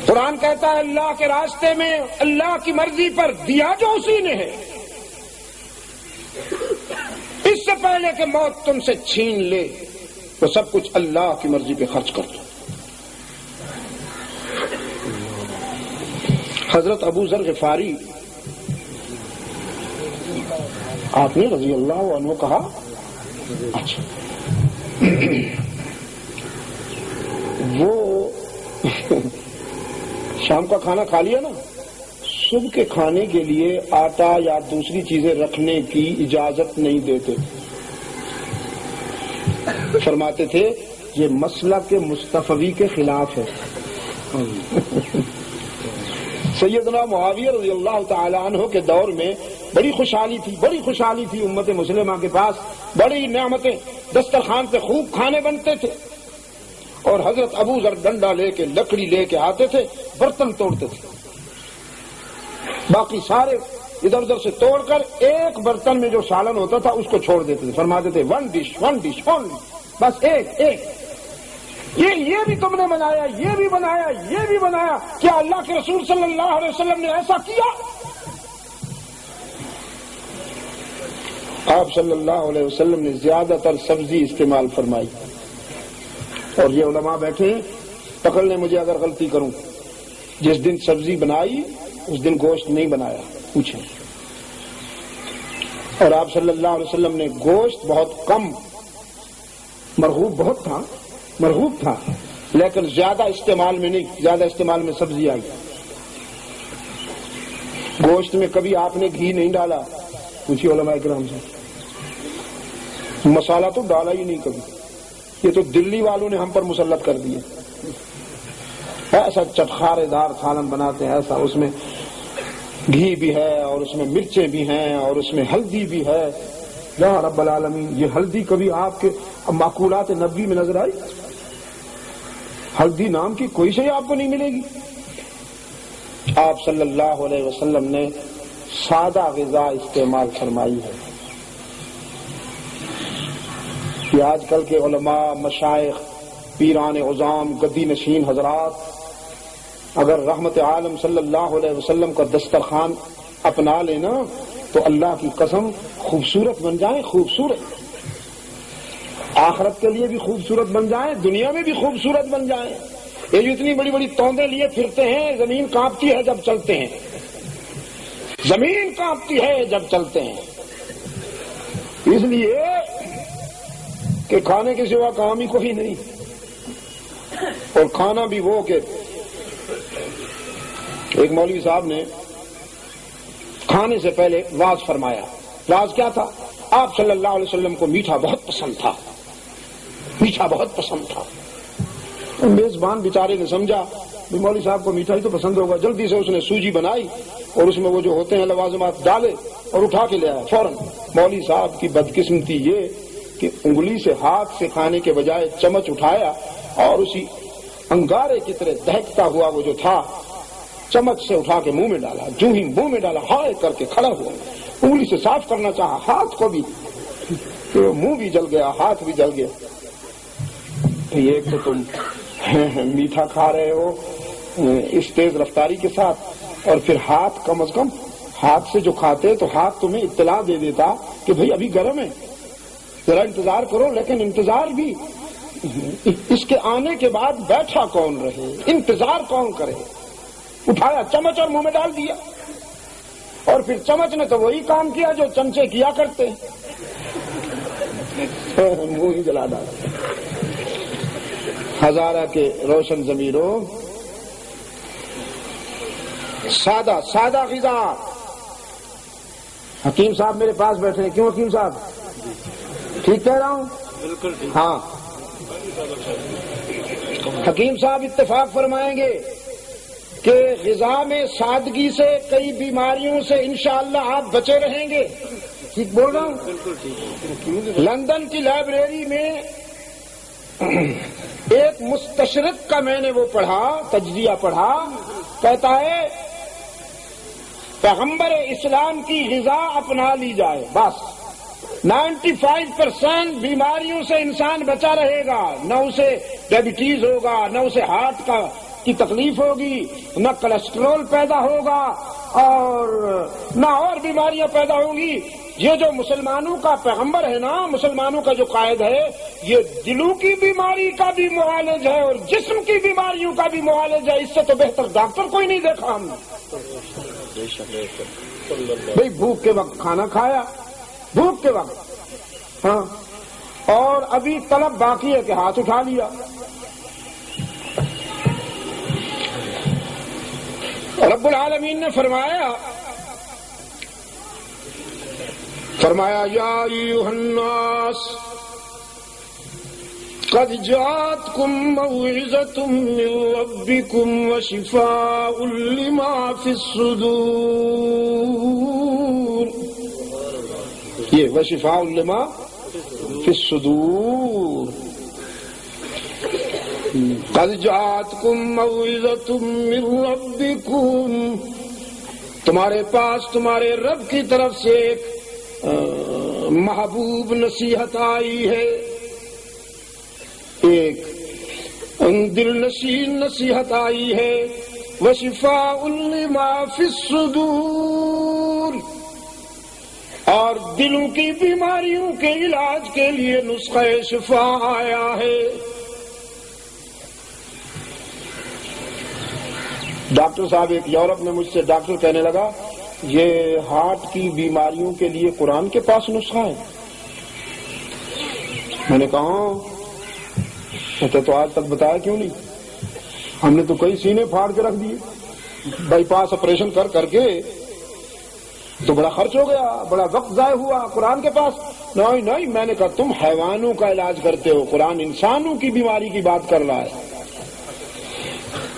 قرآن کہتا ہے اللہ کے راستے میں اللہ کی مرضی پر دیا جو اسی نے ہے، اس سے پہلے کہ موت تم سے چھین لے تو سب کچھ اللہ کی مرضی پہ خرچ کر دو۔ حضرت ابو ذر غفاری آپ نے رضی اللہ عنہ کہا، اچھا وہ شام کا کھانا کھا لیا نا، صبح کے کھانے کے لیے آٹا یا دوسری چیزیں رکھنے کی اجازت نہیں دیتے، فرماتے تھے یہ مسلک کے مصطفی کے خلاف ہے۔ سیدنا معاویہ رضی اللہ تعالی عنہ کے دور میں بڑی خوشحالی تھی امت مسلمہ کے پاس، بڑی نعمتیں، دسترخوان پہ خوب کھانے بنتے تھے، اور حضرت ابو ذر ڈنڈا لے کے لکڑی لے کے آتے تھے، برتن توڑتے تھے، باقی سارے ادھر ادھر سے توڑ کر ایک برتن میں جو سالن ہوتا تھا اس کو چھوڑ دیتے تھے، فرماتے تھے ون ڈش اونلی، بس ایک یہ بھی تم نے بنایا، یہ بھی بنایا، کیا اللہ کے رسول صلی اللہ علیہ وسلم نے ایسا کیا؟ آپ صلی اللہ علیہ وسلم نے زیادہ تر سبزی استعمال فرمائی، اور یہ علماء بیٹھے ہیں پکڑ لیں مجھے اگر غلطی کروں، جس دن سبزی بنائی اس دن گوشت نہیں بنایا، پوچھیں۔ اور آپ صلی اللہ علیہ وسلم نے گوشت بہت کم، مرغوب تھا لیکن زیادہ استعمال میں نہیں، زیادہ استعمال میں سبزی آئی۔ گوشت میں کبھی آپ نے گھی نہیں ڈالا، پوچھیے علماء کرام سے، مسالہ تو ڈالا ہی نہیں کبھی، یہ تو دلی والوں نے ہم پر مسلط کر دیے، ایسا چٹخارے دار سالن بناتے ہیں، ایسا اس میں گھی بھی ہے اور اس میں مرچیں بھی ہیں اور اس میں ہلدی بھی ہے۔ یا رب العالمین، یہ ہلدی کبھی آپ کے معقولات نبوی میں نظر آئی؟ ہلدی نام کی کوئی شے آپ کو نہیں ملے گی۔ آپ صلی اللہ علیہ وسلم نے سادہ غذا استعمال فرمائی ہے۔ کہ آج کل کے علماء، مشائخ، پیران عظام، گدی نشین حضرات اگر رحمت عالم صلی اللہ علیہ وسلم کا دسترخوان اپنا لینا تو اللہ کی قسم خوبصورت بن جائیں، خوبصورت، آخرت کے لیے بھی خوبصورت بن جائیں، دنیا میں بھی خوبصورت بن جائیں۔ یہ جو اتنی بڑی بڑی توندیں لیے پھرتے ہیں، زمین کانپتی ہے جب چلتے ہیں، زمین کانپتی ہے جب چلتے ہیں، اس لیے کہ کھانے کے سوا کام ہی کوئی نہیں، اور کھانا بھی وہ کہ ایک مولوی صاحب نے کھانے سے پہلے واز فرمایا۔ واز کیا تھا؟ آپ صلی اللہ علیہ وسلم کو میٹھا بہت پسند تھا، میزبان بیچارے نے سمجھا بھی مولوی صاحب کو میٹھا ہی تو پسند ہوگا. جلدی سے اس نے سوجی بنائی اور اس میں وہ جو ہوتے ہیں لوازمات ڈالے اور اٹھا کے لے آیا فوراً. مولوی صاحب کی بدقسمتی یہ کہ انگلی سے ہاتھ سے کھانے کے بجائے چمچ اٹھایا اور اسی انگارے کی طرح دہکتا ہوا وہ جو تھا چمچ سے اٹھا کے منہ میں ڈالا. جو ہی منہ میں ڈالا ہائے کر کے کھڑا ہوا. انگلی سے صاف کرنا چاہا ہاتھ کو بھی, تو منہ بھی جل گیا ہاتھ بھی جل گیا. ایک تو تم میٹھا کھا رہے ہو اس تیز رفتاری کے ساتھ اور پھر ہاتھ کم از کم ہاتھ سے جو کھاتے تو ہاتھ تمہیں اطلاع دے دیتا کہ بھئی ابھی گرم ہے ذرا انتظار کرو. لیکن انتظار بھی اس کے آنے کے بعد بیٹھا کون رہے, انتظار کون کرے. اٹھایا چمچ اور منہ میں ڈال دیا اور پھر چمچ نے تو وہی کام کیا جو چمچے کیا کرتے منہ ہی جلا ڈالا. ہزارہ کے روشن ضمیروں, سادہ سادہ غذا. حکیم صاحب میرے پاس بیٹھے ہیں. کیوں حکیم صاحب, ٹھیک کہہ رہا ہوں؟ بالکل ہاں. حکیم صاحب اتفاق فرمائیں گے کہ غذا میں سادگی سے کئی بیماریوں سے انشاءاللہ آپ بچے رہیں گے. ٹھیک بول رہا ہوں؟ بالکل ٹھیک. لندن کی لائبریری میں ایک مستشرق کا میں نے وہ پڑھا, تجزیہ پڑھا. کہتا ہے پیغمبر اسلام کی غذا اپنا لی جائے بس 95% بیماریوں سے انسان بچا رہے گا. نہ اسے ڈائبٹیز ہوگا, نہ اسے ہارٹ کی تکلیف ہوگی, نہ کولیسٹرول پیدا ہوگا اور نہ اور بیماریاں پیدا ہوں گی. یہ جو مسلمانوں کا پیغمبر ہے نا, مسلمانوں کا جو قائد ہے, یہ دلوں کی بیماری کا بھی معالج ہے اور جسم کی بیماریوں کا بھی معالج ہے. اس سے تو بہتر ڈاکٹر کوئی نہیں دیکھا ہم نے. بھئی بھوک کے وقت کھانا کھایا, بھوک کے وقت, ہاں, اور ابھی طلب باقی ہے کہ ہاتھ اٹھا لیا. رب العالمین نے فرمایا یا ایھا الناس قد جاءتکم موعظۃ من ربکم وشفاء لما فی الصدور. یہ وشفاء لما فی الصدور. قد جاءتکم موعظۃ من ربکم, تمہارے پاس تمہارے رب کی طرف سے ایک محبوب نصیحت آئی ہے, ایک دل نشین نصیحت آئی ہے. وشفاء لما فی الصدور, اور دلوں کی بیماریوں کے علاج کے لیے نسخہ شفا آیا ہے. ڈاکٹر صاحب ایک یورپ میں مجھ سے ڈاکٹر کہنے لگا یہ ہارٹ کی بیماریوں کے لیے قرآن کے پاس نسخہ ہے. میں نے کہا کہتے تو آج تک بتایا کیوں نہیں, ہم نے تو کئی سینے پھاڑ کے رکھ دیے, بائی پاس آپریشن کر کے تو بڑا خرچ ہو گیا, بڑا وقت ضائع ہوا. قرآن کے پاس نہیں. میں نے کہا تم حیوانوں کا علاج کرتے ہو, قرآن انسانوں کی بیماری کی بات کر رہا ہے.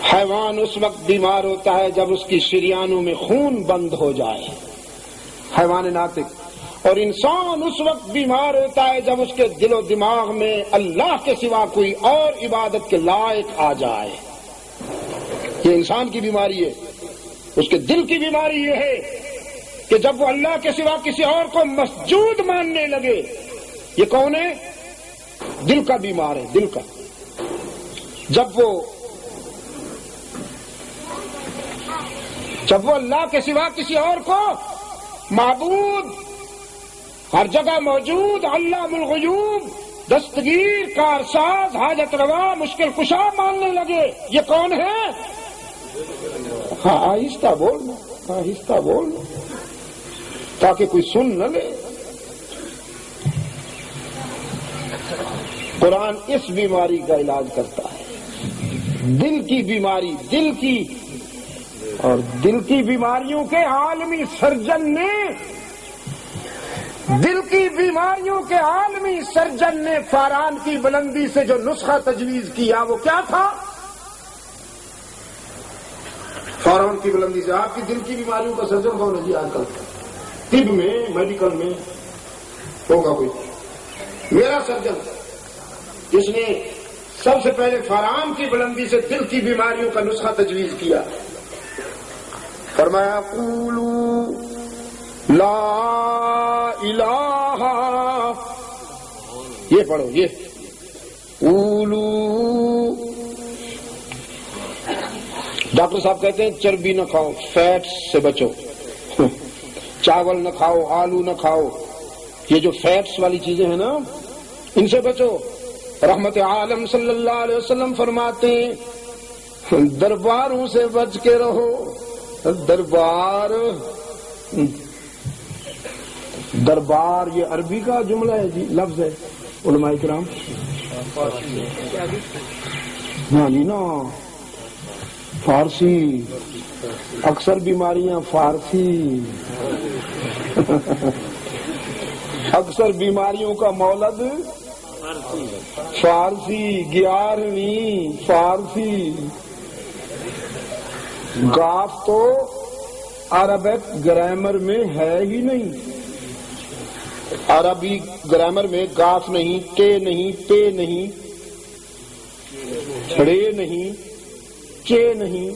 حیوان اس وقت بیمار ہوتا ہے جب اس کی شریانوں میں خون بند ہو جائے, حیوان ناطق. اور انسان اس وقت بیمار ہوتا ہے جب اس کے دل و دماغ میں اللہ کے سوا کوئی اور عبادت کے لائق آ جائے. یہ انسان کی بیماری ہے. اس کے دل کی بیماری یہ ہے کہ جب وہ اللہ کے سوا کسی اور کو مسجود ماننے لگے. یہ کون ہے؟ دل کا بیمار ہے, دل کا. جب وہ اللہ کے سوا کسی اور کو معبود, ہر جگہ موجود, علام الغیوب, دستگیر, کارساز, حاجت روا, مشکل کشا ماننے لگے. یہ کون ہے؟ آہستہ بولنا, آہستہ بولنا تاکہ کوئی سن نہ لے. قرآن اس بیماری کا علاج کرتا ہے, دل کی بیماری, دل کی. اور دل کی بیماریوں کے عالمی سرجن نے, دل کی بیماریوں کے عالمی سرجن نے فاران کی بلندی سے جو نسخہ تجویز کیا وہ کیا تھا؟ کی بلندی سے. آپ کی دل کی بیماریوں کا سرجن کون ہے جی آج کل؟ طب میں، میڈیکل میں ہوگا کوئی؟ میرا سرجن جس نے سب سے پہلے فارام کی بلندی سے دل کی بیماریوں کا نسخہ تجویز کیا، فرمایا قولوا لا الہ، یہ پڑھو، یہ قولوا. ڈاکٹر صاحب کہتے ہیں چربی نہ کھاؤ، فیٹس سے بچو، چاول نہ کھاؤ، آلو نہ کھاؤ، یہ جو فیٹس والی چیزیں ہیں نا ان سے بچو. رحمت عالم صلی اللہ علیہ وسلم فرماتے ہیں درباروں سے بچ کے رہو. دربار یہ عربی کا جملہ ہے جی، لفظ ہے. علماء کرام جی نا فارسی، اکثر بیماریاں فارسی، اکثر بیماریوں کا مولد فارسی، 11ویں فارسی. گاف تو عربک گرامر میں ہے ہی نہیں. عربی گرامر میں گاف نہیں، ٹے نہیں، پے نہیں، رے نہیں، چے نہیں.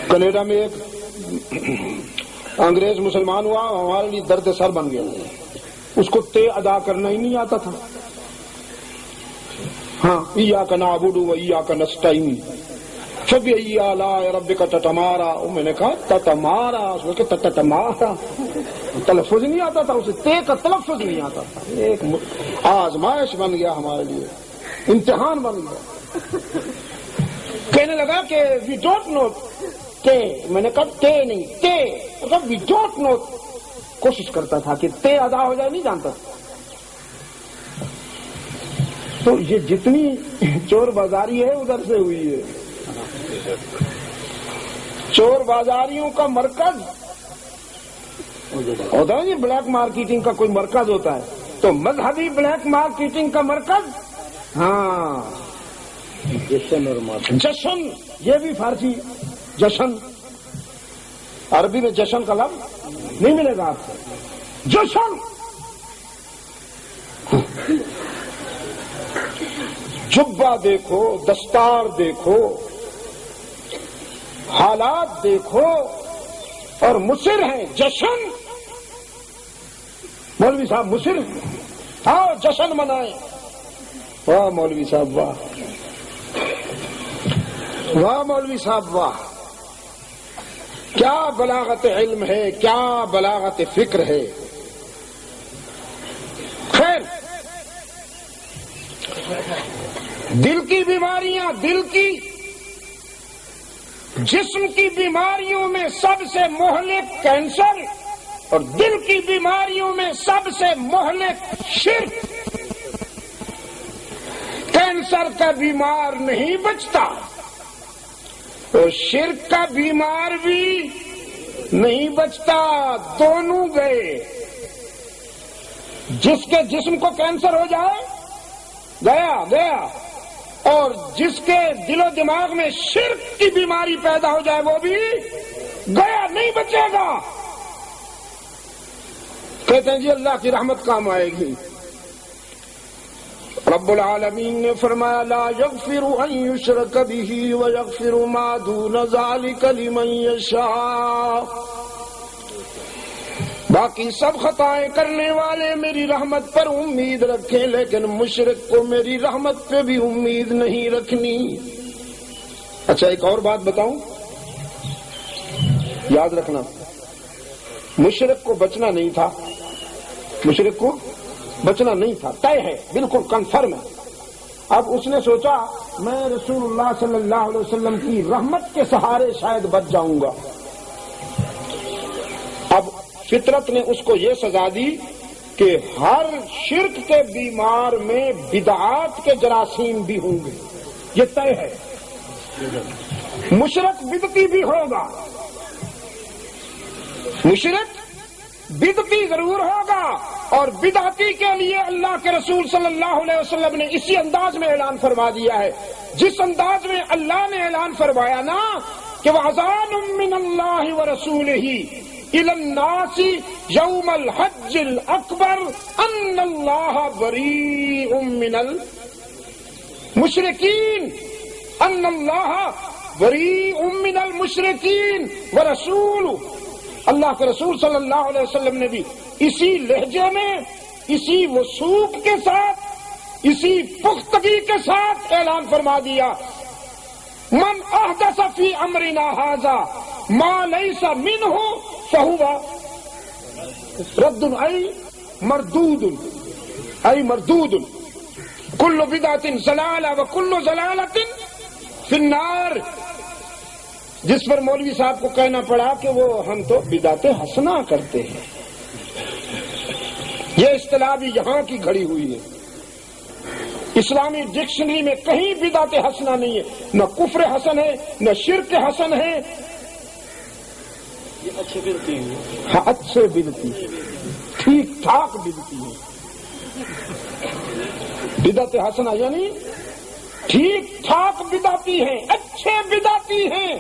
کینیڈا میں ایک انگریز مسلمان ہوا، ہمارے لیے درد سر بن گیا. اس کو تے ادا کرنا ہی نہیں آتا تھا. ہاں ایاک نعبد و ایاک نستعین فبأي آلاء ربك تتمارا. میں نے کہا تتمارا، اس میں کہ تتمارا تلفظ نہیں آتا تھا، اسے تے کا تلفظ نہیں آتا تھا. ایک آزمائش بن گیا ہمارے لیے، امتحان بن گیا. کہنے لگا کہ وی ڈونٹ نو تے. میں نے کہا تے نہیں، تے وی ڈونٹ نو. کوشش کرتا تھا کہ تے ادا ہو جائے، نہیں جانتا. تو یہ جتنی چور بازاری ہے ادھر سے ہوئی ہے. چور بازاریوں کا مرکز ہوتا ہے، یہ بلیک مارکیٹنگ کا کوئی مرکز ہوتا ہے، تو مذہبی بلیک مارکیٹنگ کا مرکز ہاں جشن. یہ بھی فارسی جشن، عربی میں جشن کا لفظ نہیں ملے گا آپ کو. جشن جبہ دیکھو، دستار دیکھو، حالات دیکھو، اور مصر ہیں جشن. مولوی صاحب مصر، آؤ جشن منائیں. واہ مولوی صاحب واہ، واہ مولوی صاحب واہ، کیا بلاغت علم ہے، کیا بلاغت فکر ہے. خیر، دل کی بیماریاں، دل کی جسم کی بیماریوں میں سب سے مہلک کینسر، اور دل کی بیماریوں میں سب سے مہلک شرک. کینسر کا بیمار نہیں بچتا، اور شرک کا بیمار بھی نہیں بچتا. دونوں گئے. جس کے جسم کو کینسر ہو جائے گیا گیا، اور جس کے دل و دماغ میں شرک کی بیماری پیدا ہو جائے وہ بھی گیا، نہیں بچے گا. کہتے ہیں جی اللہ کی رحمت کام آئے گی. رب العالمین نے فرمایا لا یغفر ان یشرک بہ ویغفر ما دون ذلک لمن یشاء. باقی سب خطائیں کرنے والے میری رحمت پر امید رکھیں، لیکن مشرک کو میری رحمت پہ بھی امید نہیں رکھنی. اچھا ایک اور بات بتاؤں، یاد رکھنا، مشرک کو بچنا نہیں تھا، مشرک کو بچنا نہیں تھا، طے ہے، بالکل کنفرم ہے. اب اس نے سوچا میں رسول اللہ صلی اللہ علیہ وسلم کی رحمت کے سہارے شاید بچ جاؤں گا. اب فطرت نے اس کو یہ سزا دی کہ ہر شرک کے بیمار میں بدعات کے جراثیم بھی ہوں گے، یہ طے ہے. مشرک بدعتی بھی ہوگا، مشرک بدعتی ضرور ہوگا، اور بدعتی کے لیے اللہ کے رسول صلی اللہ علیہ وسلم نے اسی انداز میں اعلان فرما دیا ہے، جس انداز میں اللہ نے اعلان فرمایا نا کہ وَأَذَانٌ مِّنَ اللَّهِ وَرَسُولِهِ إِلَى النَّاسِ يَوْمَ الْحَجِّ الْأَكْبَرِ أَنَّ اللَّهَ بَرِيءٌ مِّنَ الْمُشْرِكِينَ أَنَّ اللَّهَ بَرِيءٌ مِّنَ الْمُشْرِكِينَ وَرَسُولُهُ۔ اللہ کے رسول صلی اللہ علیہ وسلم نے بھی اسی لہجے میں، اسی وثوق کے ساتھ، اسی پختگی کے ساتھ اعلان فرما دیا، من احدث فی امرنا ھذا ما لیس منہ فہو رد ای مردود کل بدعۃ ضلالہ وکل ضلالۃ فی النار۔ جس پر مولوی صاحب کو کہنا پڑا کہ وہ ہم تو بدعت حسنہ کرتے ہیں، یہ اصطلاح بھی یہاں کی گھڑی ہوئی ہے، اسلامی ڈکشنری میں کہیں بدعت حسنہ نہیں ہے، نہ کفر حسن ہے نہ شرک حسن ہے، یہ اچھے بدعتی ہیں، ہاں اچھے بدعتی ٹھیک ٹھاک بدعتی ہے۔ بدعت حسنہ یعنی ٹھیک ٹھاک بدعتی ہیں، اچھے بدعتی ہیں۔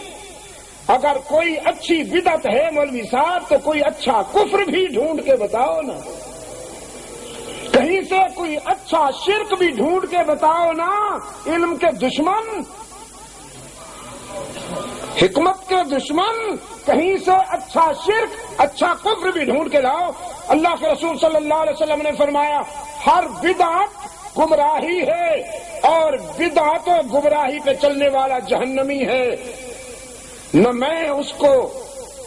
اگر کوئی اچھی بدعت ہے مولوی صاحب تو کوئی اچھا کفر بھی ڈھونڈ کے بتاؤ نا، کہیں سے کوئی اچھا شرک بھی ڈھونڈ کے بتاؤ نا، علم کے دشمن، حکمت کے دشمن، کہیں سے اچھا شرک اچھا کفر بھی ڈھونڈ کے لاؤ۔ اللہ کے رسول صلی اللہ علیہ وسلم نے فرمایا ہر بدعت گمراہی ہے اور بدعت و گمراہی پہ چلنے والا جہنمی ہے، نہ میں اس کو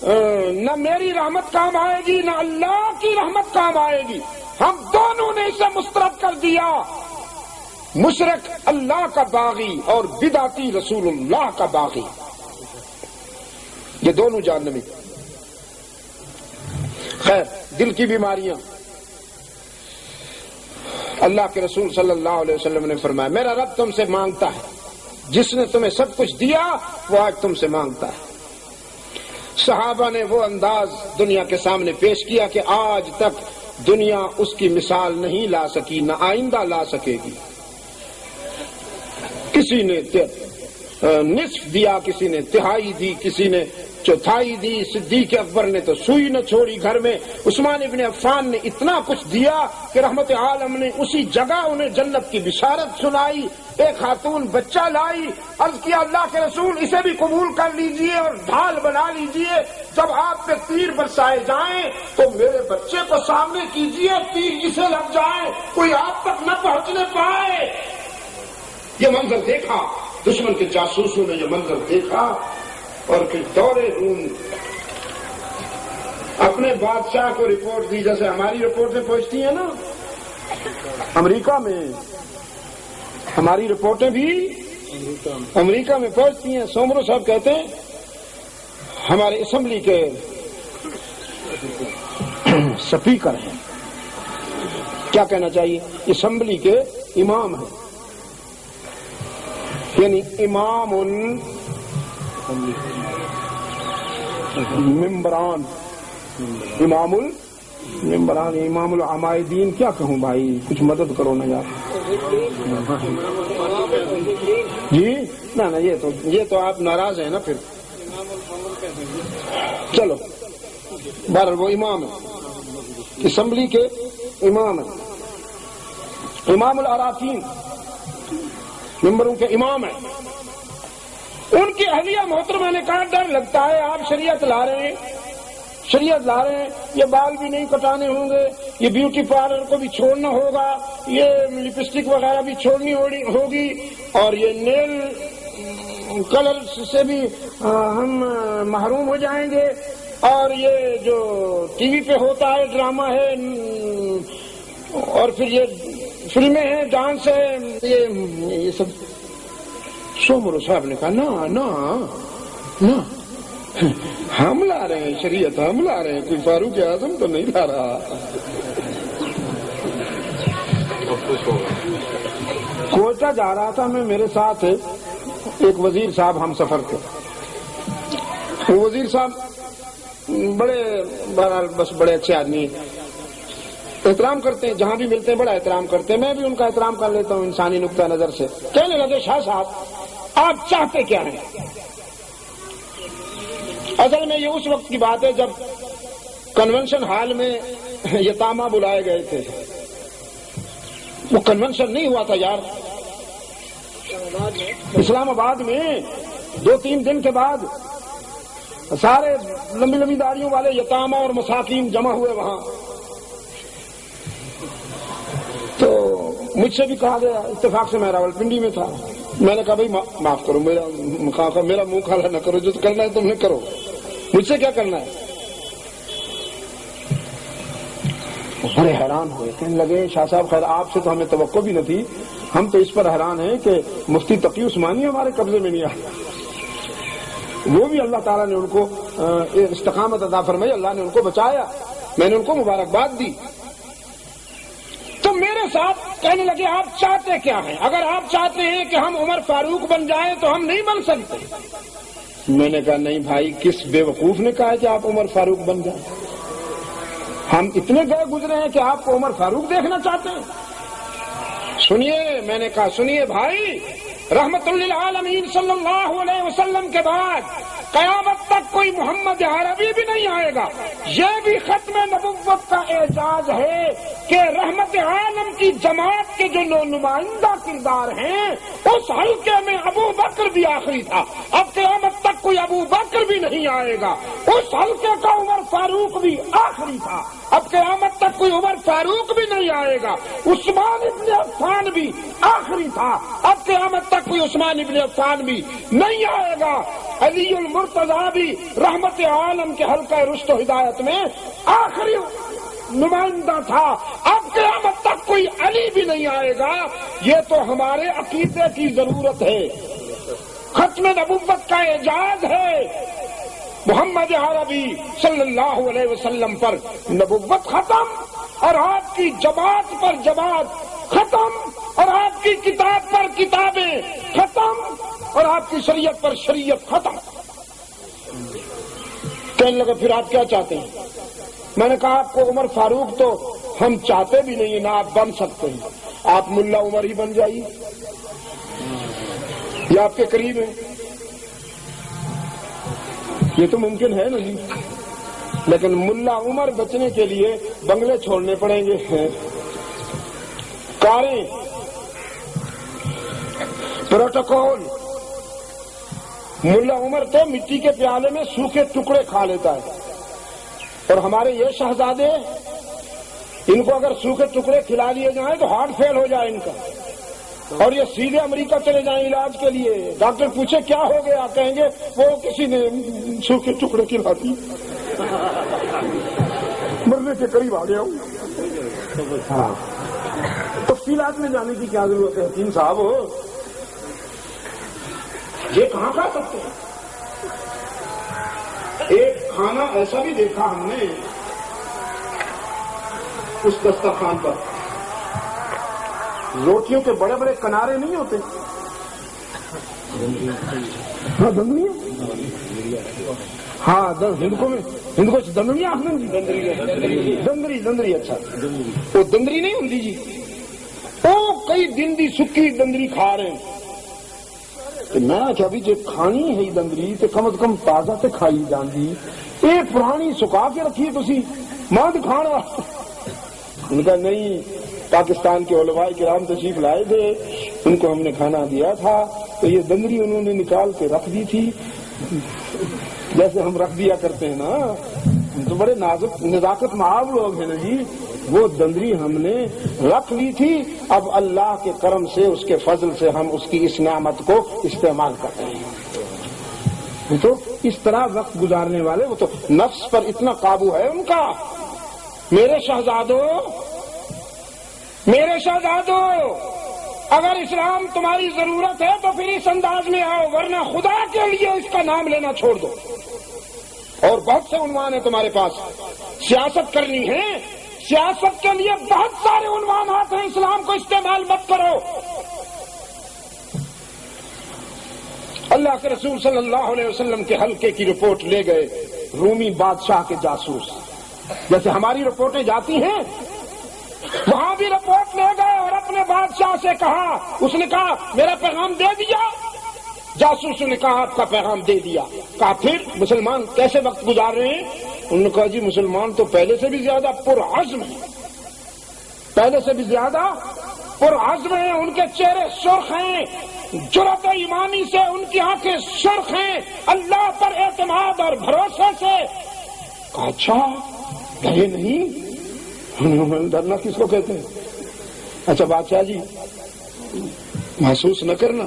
نہ میری رحمت کام آئے گی نہ اللہ کی رحمت کام آئے گی، ہم دونوں نے اسے مسترد کر دیا۔ مشرک اللہ کا باغی اور بدعتی رسول اللہ کا باغی، یہ دونوں جہنمی۔ خیر، دل کی بیماریاں، اللہ کے رسول صلی اللہ علیہ وسلم نے فرمایا میرا رب تم سے مانگتا ہے، جس نے تمہیں سب کچھ دیا وہ آج تم سے مانگتا ہے۔ صحابہ نے وہ انداز دنیا کے سامنے پیش کیا کہ آج تک دنیا اس کی مثال نہیں لا سکی، نہ آئندہ لا سکے گی۔ کسی نے نصف دیا، کسی نے تہائی دی، کسی نے چوتھائی دی، صدیق اکبر نے تو سوئی نہ چھوڑی گھر میں، عثمان ابن عفان نے اتنا کچھ دیا کہ رحمت عالم نے اسی جگہ انہیں جنت کی بشارت سنائی۔ ایک خاتون بچہ لائی، عرض کیا اللہ کے رسول اسے بھی قبول کر لیجئے اور ڈھال بنا لیجئے، جب آپ پہ تیر برسائے جائیں تو میرے بچے کو سامنے کیجئے، تیر جسے لگ جائے کوئی آپ تک نہ پہنچنے پائے۔ یہ منظر دیکھا، دشمن کے جاسوسوں نے یہ منظر دیکھا اور پھر دورے روم اپنے بادشاہ کو رپورٹ دی، جیسے ہماری رپورٹیں پہنچتی ہیں نا امریکہ میں، ہماری رپورٹیں بھی امریکہ میں پہنچتی ہیں۔ سومرو صاحب کہتے ہیں ہمارے اسمبلی کے سپیکر ہیں، کیا کہنا چاہیے، اسمبلی کے امام ہیں، یعنی امام الممبران، امام الممبران، امام العمائدین، کیا کہوں بھائی، کچھ مدد کرو نا یار۔ جی نہ یہ تو آپ ناراض ہیں نا پھر، چلو بہرحال وہ امام ہے، اسمبلی کے امام ہیں، امام الاراکین، ممبروں کے امام ہیں۔ ان کی اہلیہ محترمہ نے کہا ڈر لگتا ہے آپ شریعت لا رہے ہیں، یہ بال بھی نہیں کٹانے ہوں گے، یہ بیوٹی پارلر کو بھی چھوڑنا ہوگا، یہ لپسٹک وغیرہ بھی چھوڑنی ہوگی، اور یہ نیل کلر سے بھی ہم محروم ہو جائیں گے، اور یہ جو ٹی وی پہ ہوتا ہے ڈرامہ ہے، اور پھر یہ فلمیں ہیں، ڈانس ہے، یہ سب۔ سومرو صاحب نے کہا نہ ہم لا رہے ہیں شریعت، ہم لا رہے ہیں، کوئی فاروق اعظم تو نہیں لا رہا۔ کوئٹہ جا رہا تھا میں، میرے ساتھ ایک وزیر صاحب ہم سفر تھے، وہ وزیر صاحب بڑے بہرحال بس بڑے اچھے آدمی ہیں، احترام کرتے ہیں، جہاں بھی ملتے ہیں بڑا احترام کرتے ہیں، میں بھی ان کا احترام کر لیتا ہوں انسانی نقطہ نظر سے۔ کہنے لگے شاہ صاحب آپ چاہتے کیا ہیں؟ اصل میں یہ اس وقت کی بات ہے جب کنونشن ہال میں یتامہ بلائے گئے تھے، وہ کنونشن نہیں ہوا تھا یار، اسلام آباد میں 2-3 دن کے بعد سارے لمبی لمبی داڑھیوں والے یتامہ اور مساکین جمع ہوئے وہاں، تو مجھ سے بھی کہا گیا، اتفاق سے میں راولپنڈی میں تھا، میں نے کہا بھائی معاف کرو، میرا منہ کھالا نہ کرو، جو کرنا ہے تم نے کرو، مجھ سے کیا کرنا ہے؟ بڑے حیران ہوئے، کہنے لگے شاہ صاحب خیر آپ سے تو ہمیں توقع بھی نہ تھی، ہم تو اس پر حیران ہیں کہ مفتی تقی عثمانی ہمارے قبضے میں نہیں آیا، وہ بھی اللہ تعالیٰ نے ان کو استقامت عطا فرمائی، اللہ نے ان کو بچایا، میں نے ان کو مبارکباد دی۔ تو میرے ساتھ کہنے لگے آپ چاہتے کیا ہیں؟ اگر آپ چاہتے ہیں کہ ہم عمر فاروق بن جائیں تو ہم نہیں بن سکتے۔ میں نے کہا نہیں بھائی، کس بے وقوف نے کہا کہ آپ عمر فاروق بن جائیں؟ ہم اتنے گئے گزرے ہیں کہ آپ کو عمر فاروق دیکھنا چاہتے ہیں؟ سنیے، میں نے کہا سنیے بھائی، رحمت للعالمین صلی اللہ علیہ وسلم کے بعد قیامت تک کوئی محمد عربی بھی نہیں آئے گا، یہ بھی ختم نبوت کا اعزاز ہے کہ رحمت عالم کی جماعت کے جو نمائندہ کردار ہیں اس حلقے میں ابو بکر بھی آخری تھا، اب قیامت تک کوئی ابو بکر بھی نہیں آئے گا، اس حلقے کا عمر فاروق بھی آخری تھا، اب قیامت تک کوئی عمر فاروق بھی نہیں آئے گا، عثمان ابن عفان بھی آخری تھا، اب قیامت تک کوئی عثمان ابن عفان بھی نہیں آئے گا، علی المرتضیٰ بھی رحمت عالم کے حلقہ رشد و ہدایت میں آخری نمائندہ تھا، اب قیامت تک کوئی علی بھی نہیں آئے گا، یہ تو ہمارے عقیدے کی ضرورت ہے، ختم نبوت کا اعجاز ہے، محمد عربی صلی اللہ علیہ وسلم پر نبوت ختم اور آپ کی جماعت پر جماعت ختم اور آپ کی کتاب پر کتابیں ختم اور آپ کی شریعت پر شریعت ختم۔ کہنے لگا پھر آپ کیا چاہتے ہیں؟ میں نے کہا آپ کو عمر فاروق تو ہم چاہتے بھی نہیں، نہ آپ بن سکتے ہیں، آپ ملا عمر ہی بن جائیے، یہ آپ کے قریب ہے، یہ تو ممکن ہے نا جی، لیکن ملا عمر بچنے کے لیے بنگلے چھوڑنے پڑیں گے، کاریں، پروٹوکول۔ ملا عمر تو مٹی کے پیالے میں سوکھے ٹکڑے کھا لیتا ہے، اور ہمارے یہ شہزادے، ان کو اگر سوکھے ٹکڑے کھلا لیے جائیں تو ہارٹ فیل ہو جائے ان کا، اور یہ سیدھے امریکہ چلے جائیں علاج کے لیے، ڈاکٹر پوچھے کیا ہو گیا، کہیں گے وہ کسی نے سوکھے ٹکڑے کھلا دی، مرنے کے قریب آ گیا ہوں۔ ہاں، تفصیلات میں جانے کی کیا ضرورت ہے حکیم صاحب، یہ کہاں کھا سکتے ہیں؟ ایک کھانا ایسا بھی دیکھا ہم نے اس دسترخوان پر، روٹیوں کے بڑے بڑے کنارے نہیں ہوتے، ہاں دندری، ہاں ہند کو دندری، دندری، اچھا وہ دندری نہیں ہوتی جی، وہ کئی دن دی سکی دندری کھا رہے ہیں، میں کہ ابھی جو کھانی ہے دندری تو کم از کم تازہ تے کھائی جاندی، ایک پرانی سکا کے رکھی تسی ماں کھان واسطے۔ ان کا نہیں، پاکستان کے علماء کرام تشریف لائے تھے، ان کو ہم نے کھانا دیا تھا تو یہ دندری انہوں نے نکال کے رکھ دی تھی، جیسے ہم رکھ دیا کرتے ہیں نا، ہم تو بڑے نازک نزاکت معاب لوگ ہیں نا جی، وہ دندری ہم نے رکھ لی تھی، اب اللہ کے کرم سے اس کے فضل سے ہم اس کی اس نعمت کو استعمال کر رہے ہیں۔ وہ تو اس طرح وقت گزارنے والے، وہ تو نفس پر اتنا قابو ہے ان کا۔ میرے شہزادوں، اگر اسلام تمہاری ضرورت ہے تو پھر اس انداز میں آؤ، ورنہ خدا کے لیے اس کا نام لینا چھوڑ دو۔ اور بہت سے عنوان ہیں تمہارے پاس، سیاست کرنی ہے، سیاست کے لیے بہت سارے عنوانات ہیں، اسلام کو استعمال مت کرو۔ اللہ کے رسول صلی اللہ علیہ وسلم کے حلقے کی رپورٹ لے گئے رومی بادشاہ کے جاسوس، جیسے ہماری رپورٹیں جاتی ہیں وہاں بھی رپورٹ لے گئے اور اپنے بادشاہ سے کہا، اس نے کہا میرا پیغام دے دیا؟ جاسوس نے کہا آپ کا پیغام دے دیا۔ کہا پھر مسلمان کیسے وقت گزار رہے ہیں؟ انہوں نے کہا جی مسلمان تو پہلے سے بھی زیادہ پرعزم ہیں، پہلے سے بھی زیادہ پرعزم ہیں، ان کے چہرے سرخ ہیں، جرأت ایمانی سے ان کی آنکھیں سرخ ہیں، اللہ پر اعتماد اور بھروسے سے۔ کہا اچھا ڈرے نہیں؟ ڈرنا کس کو کہتے ہیں؟ اچھا بادشاہ جی محسوس نہ کرنا،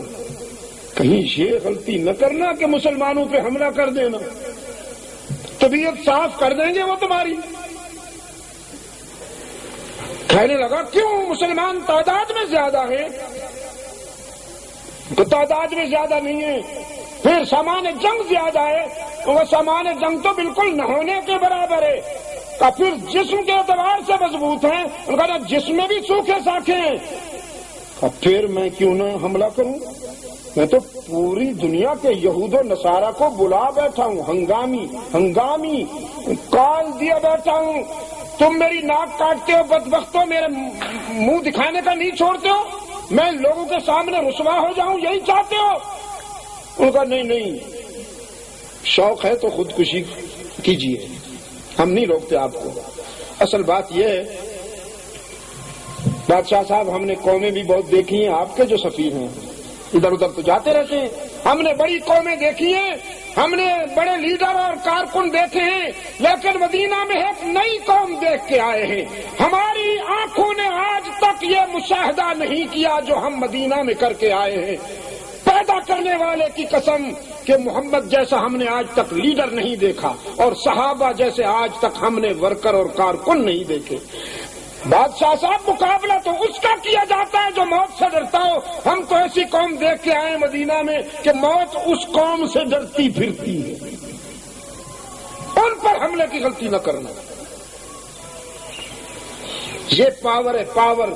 کہیں یہ غلطی نہ کرنا کہ مسلمانوں پہ حملہ کر دینا، طبیعت صاف کر دیں گے وہ تمہاری۔ کہنے لگا کیوں؟ مسلمان تعداد میں زیادہ ہیں؟ تو تعداد میں زیادہ نہیں ہے، پھر سامان جنگ زیادہ ہے، وہ سامان جنگ تو بالکل نہ ہونے کے برابر ہے۔ کہ پھر جسم کے اعتبار سے مضبوط ہیں، ان کا جسم میں بھی سوکھے ساکھے ہیں۔ پھر میں کیوں نہ حملہ کروں؟ میں تو پوری دنیا کے یہود و نصارہ کو بلا بیٹھا ہوں، ہنگامی کال دیا بیٹھا ہوں، تم میری ناک کاٹتے ہو بدبختوں، میرے منہ دکھانے کا نہیں چھوڑتے ہو، میں لوگوں کے سامنے رسوا ہو جاؤں یہی چاہتے ہو؟ ان کا نہیں، شوق ہے تو خودکشی کیجیے، ہم نہیں روکتے آپ کو۔ اصل بات یہ ہے بادشاہ صاحب، ہم نے قومیں بھی بہت دیکھی ہیں، آپ کے جو سفیر ہیں ادھر ادھر تو جاتے رہتے ہیں، ہم نے بڑی قومیں دیکھی ہیں، ہم نے بڑے لیڈر اور کارکن دیکھے ہیں، لیکن مدینہ میں ایک نئی قوم دیکھ کے آئے ہیں۔ ہماری آنکھوں نے آج تک یہ مشاہدہ نہیں کیا جو ہم مدینہ میں کر کے آئے ہیں۔ پیدا کرنے والے کی قسم کہ محمد جیسا ہم نے آج تک لیڈر نہیں دیکھا، اور صحابہ جیسے آج تک ہم نے ورکر اور کارکن نہیں دیکھے۔ بادشاہ صاحب مقابلہ تو اس کا کیا جاتا ہے جو موت سے ڈرتا ہو، ہم تو ایسی قوم دیکھ کے آئے مدینہ میں کہ موت اس قوم سے ڈرتی پھرتی ہے، ان پر حملے کی غلطی نہ کرنا۔ یہ پاور ہے، پاور،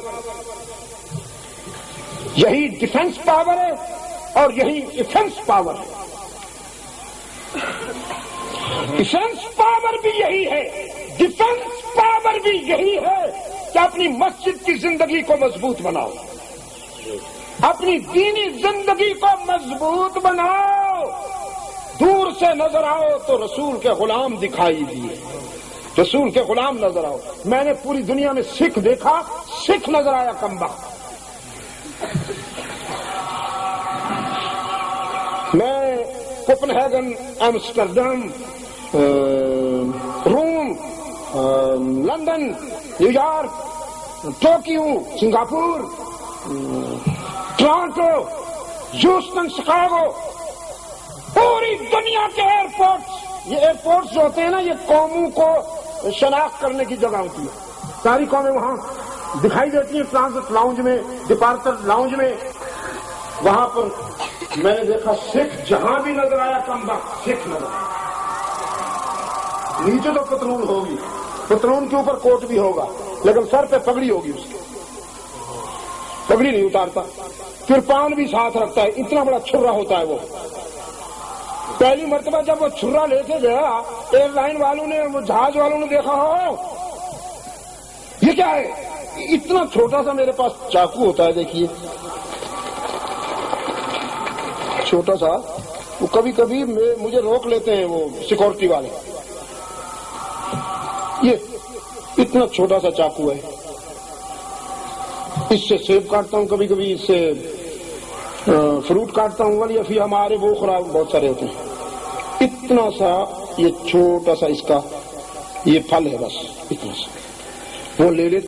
یہی ڈیفنس پاور ہے اور یہی ڈیفنس پاور ہے۔ ڈیفنس پاور بھی یہی ہے، ڈیفنس پاور بھی یہی ہے کہ اپنی مسجد کی زندگی کو مضبوط بناؤ، اپنی دینی زندگی کو مضبوط بناؤ۔ دور سے نظر آؤ تو رسول کے غلام دکھائی دیے، رسول کے غلام نظر آؤ۔ میں نے پوری دنیا میں سکھ دیکھا، سکھ نظر آیا کمبخت۔ میں Copenhagen, Amsterdam, Rome, London, New York, Tokyo, Singapore, Toronto, Houston, Chicago, پوری دنیا کے ایئرپورٹس، یہ ایئرپورٹس جو ہوتے ہیں نا، یہ قوموں کو شناخت کرنے کی جگہ ہوتی ہے۔ ساری قومیں وہاں دکھائی دیتی ہیں، ٹرانزٹ لاؤنج میں، ڈپارچر لاؤنج میں۔ وہاں پر میں نے دیکھا سکھ جہاں بھی نظر آیا کمبخت سکھ نظر آیا۔ نیچے تو پتلون ہوگی، پتلون کے اوپر کوٹ بھی ہوگا، لیکن سر پہ پگڑی ہوگی، اس کی پگڑی نہیں اتارتا، کرپان بھی ساتھ رکھتا ہے، اتنا بڑا چھرا ہوتا ہے وہ۔ پہلی مرتبہ جب وہ چھرا لے کے گیا، ایئر لائن والوں نے، وہ جہاز والوں نے دیکھا ہو یہ کیا ہے، اتنا چھوٹا سا میرے پاس چاقو ہوتا ہے، دیکھیے چھوٹا سا، وہ کبھی کبھی مجھے روک لیتے ہیں وہ سیکورٹی والے، یہ اتنا چھوٹا سا چاقو ہے، اس سے سیب کاٹتا ہوں، کبھی کبھی اس سے فروٹ کاٹتا ہوں، یا پھر ہمارے وہ خوراک بہت سارے ہوتے ہیں، اتنا سا یہ چھوٹا سا اس کا یہ پھل ہے، بس اتنا سا وہ لے لیتے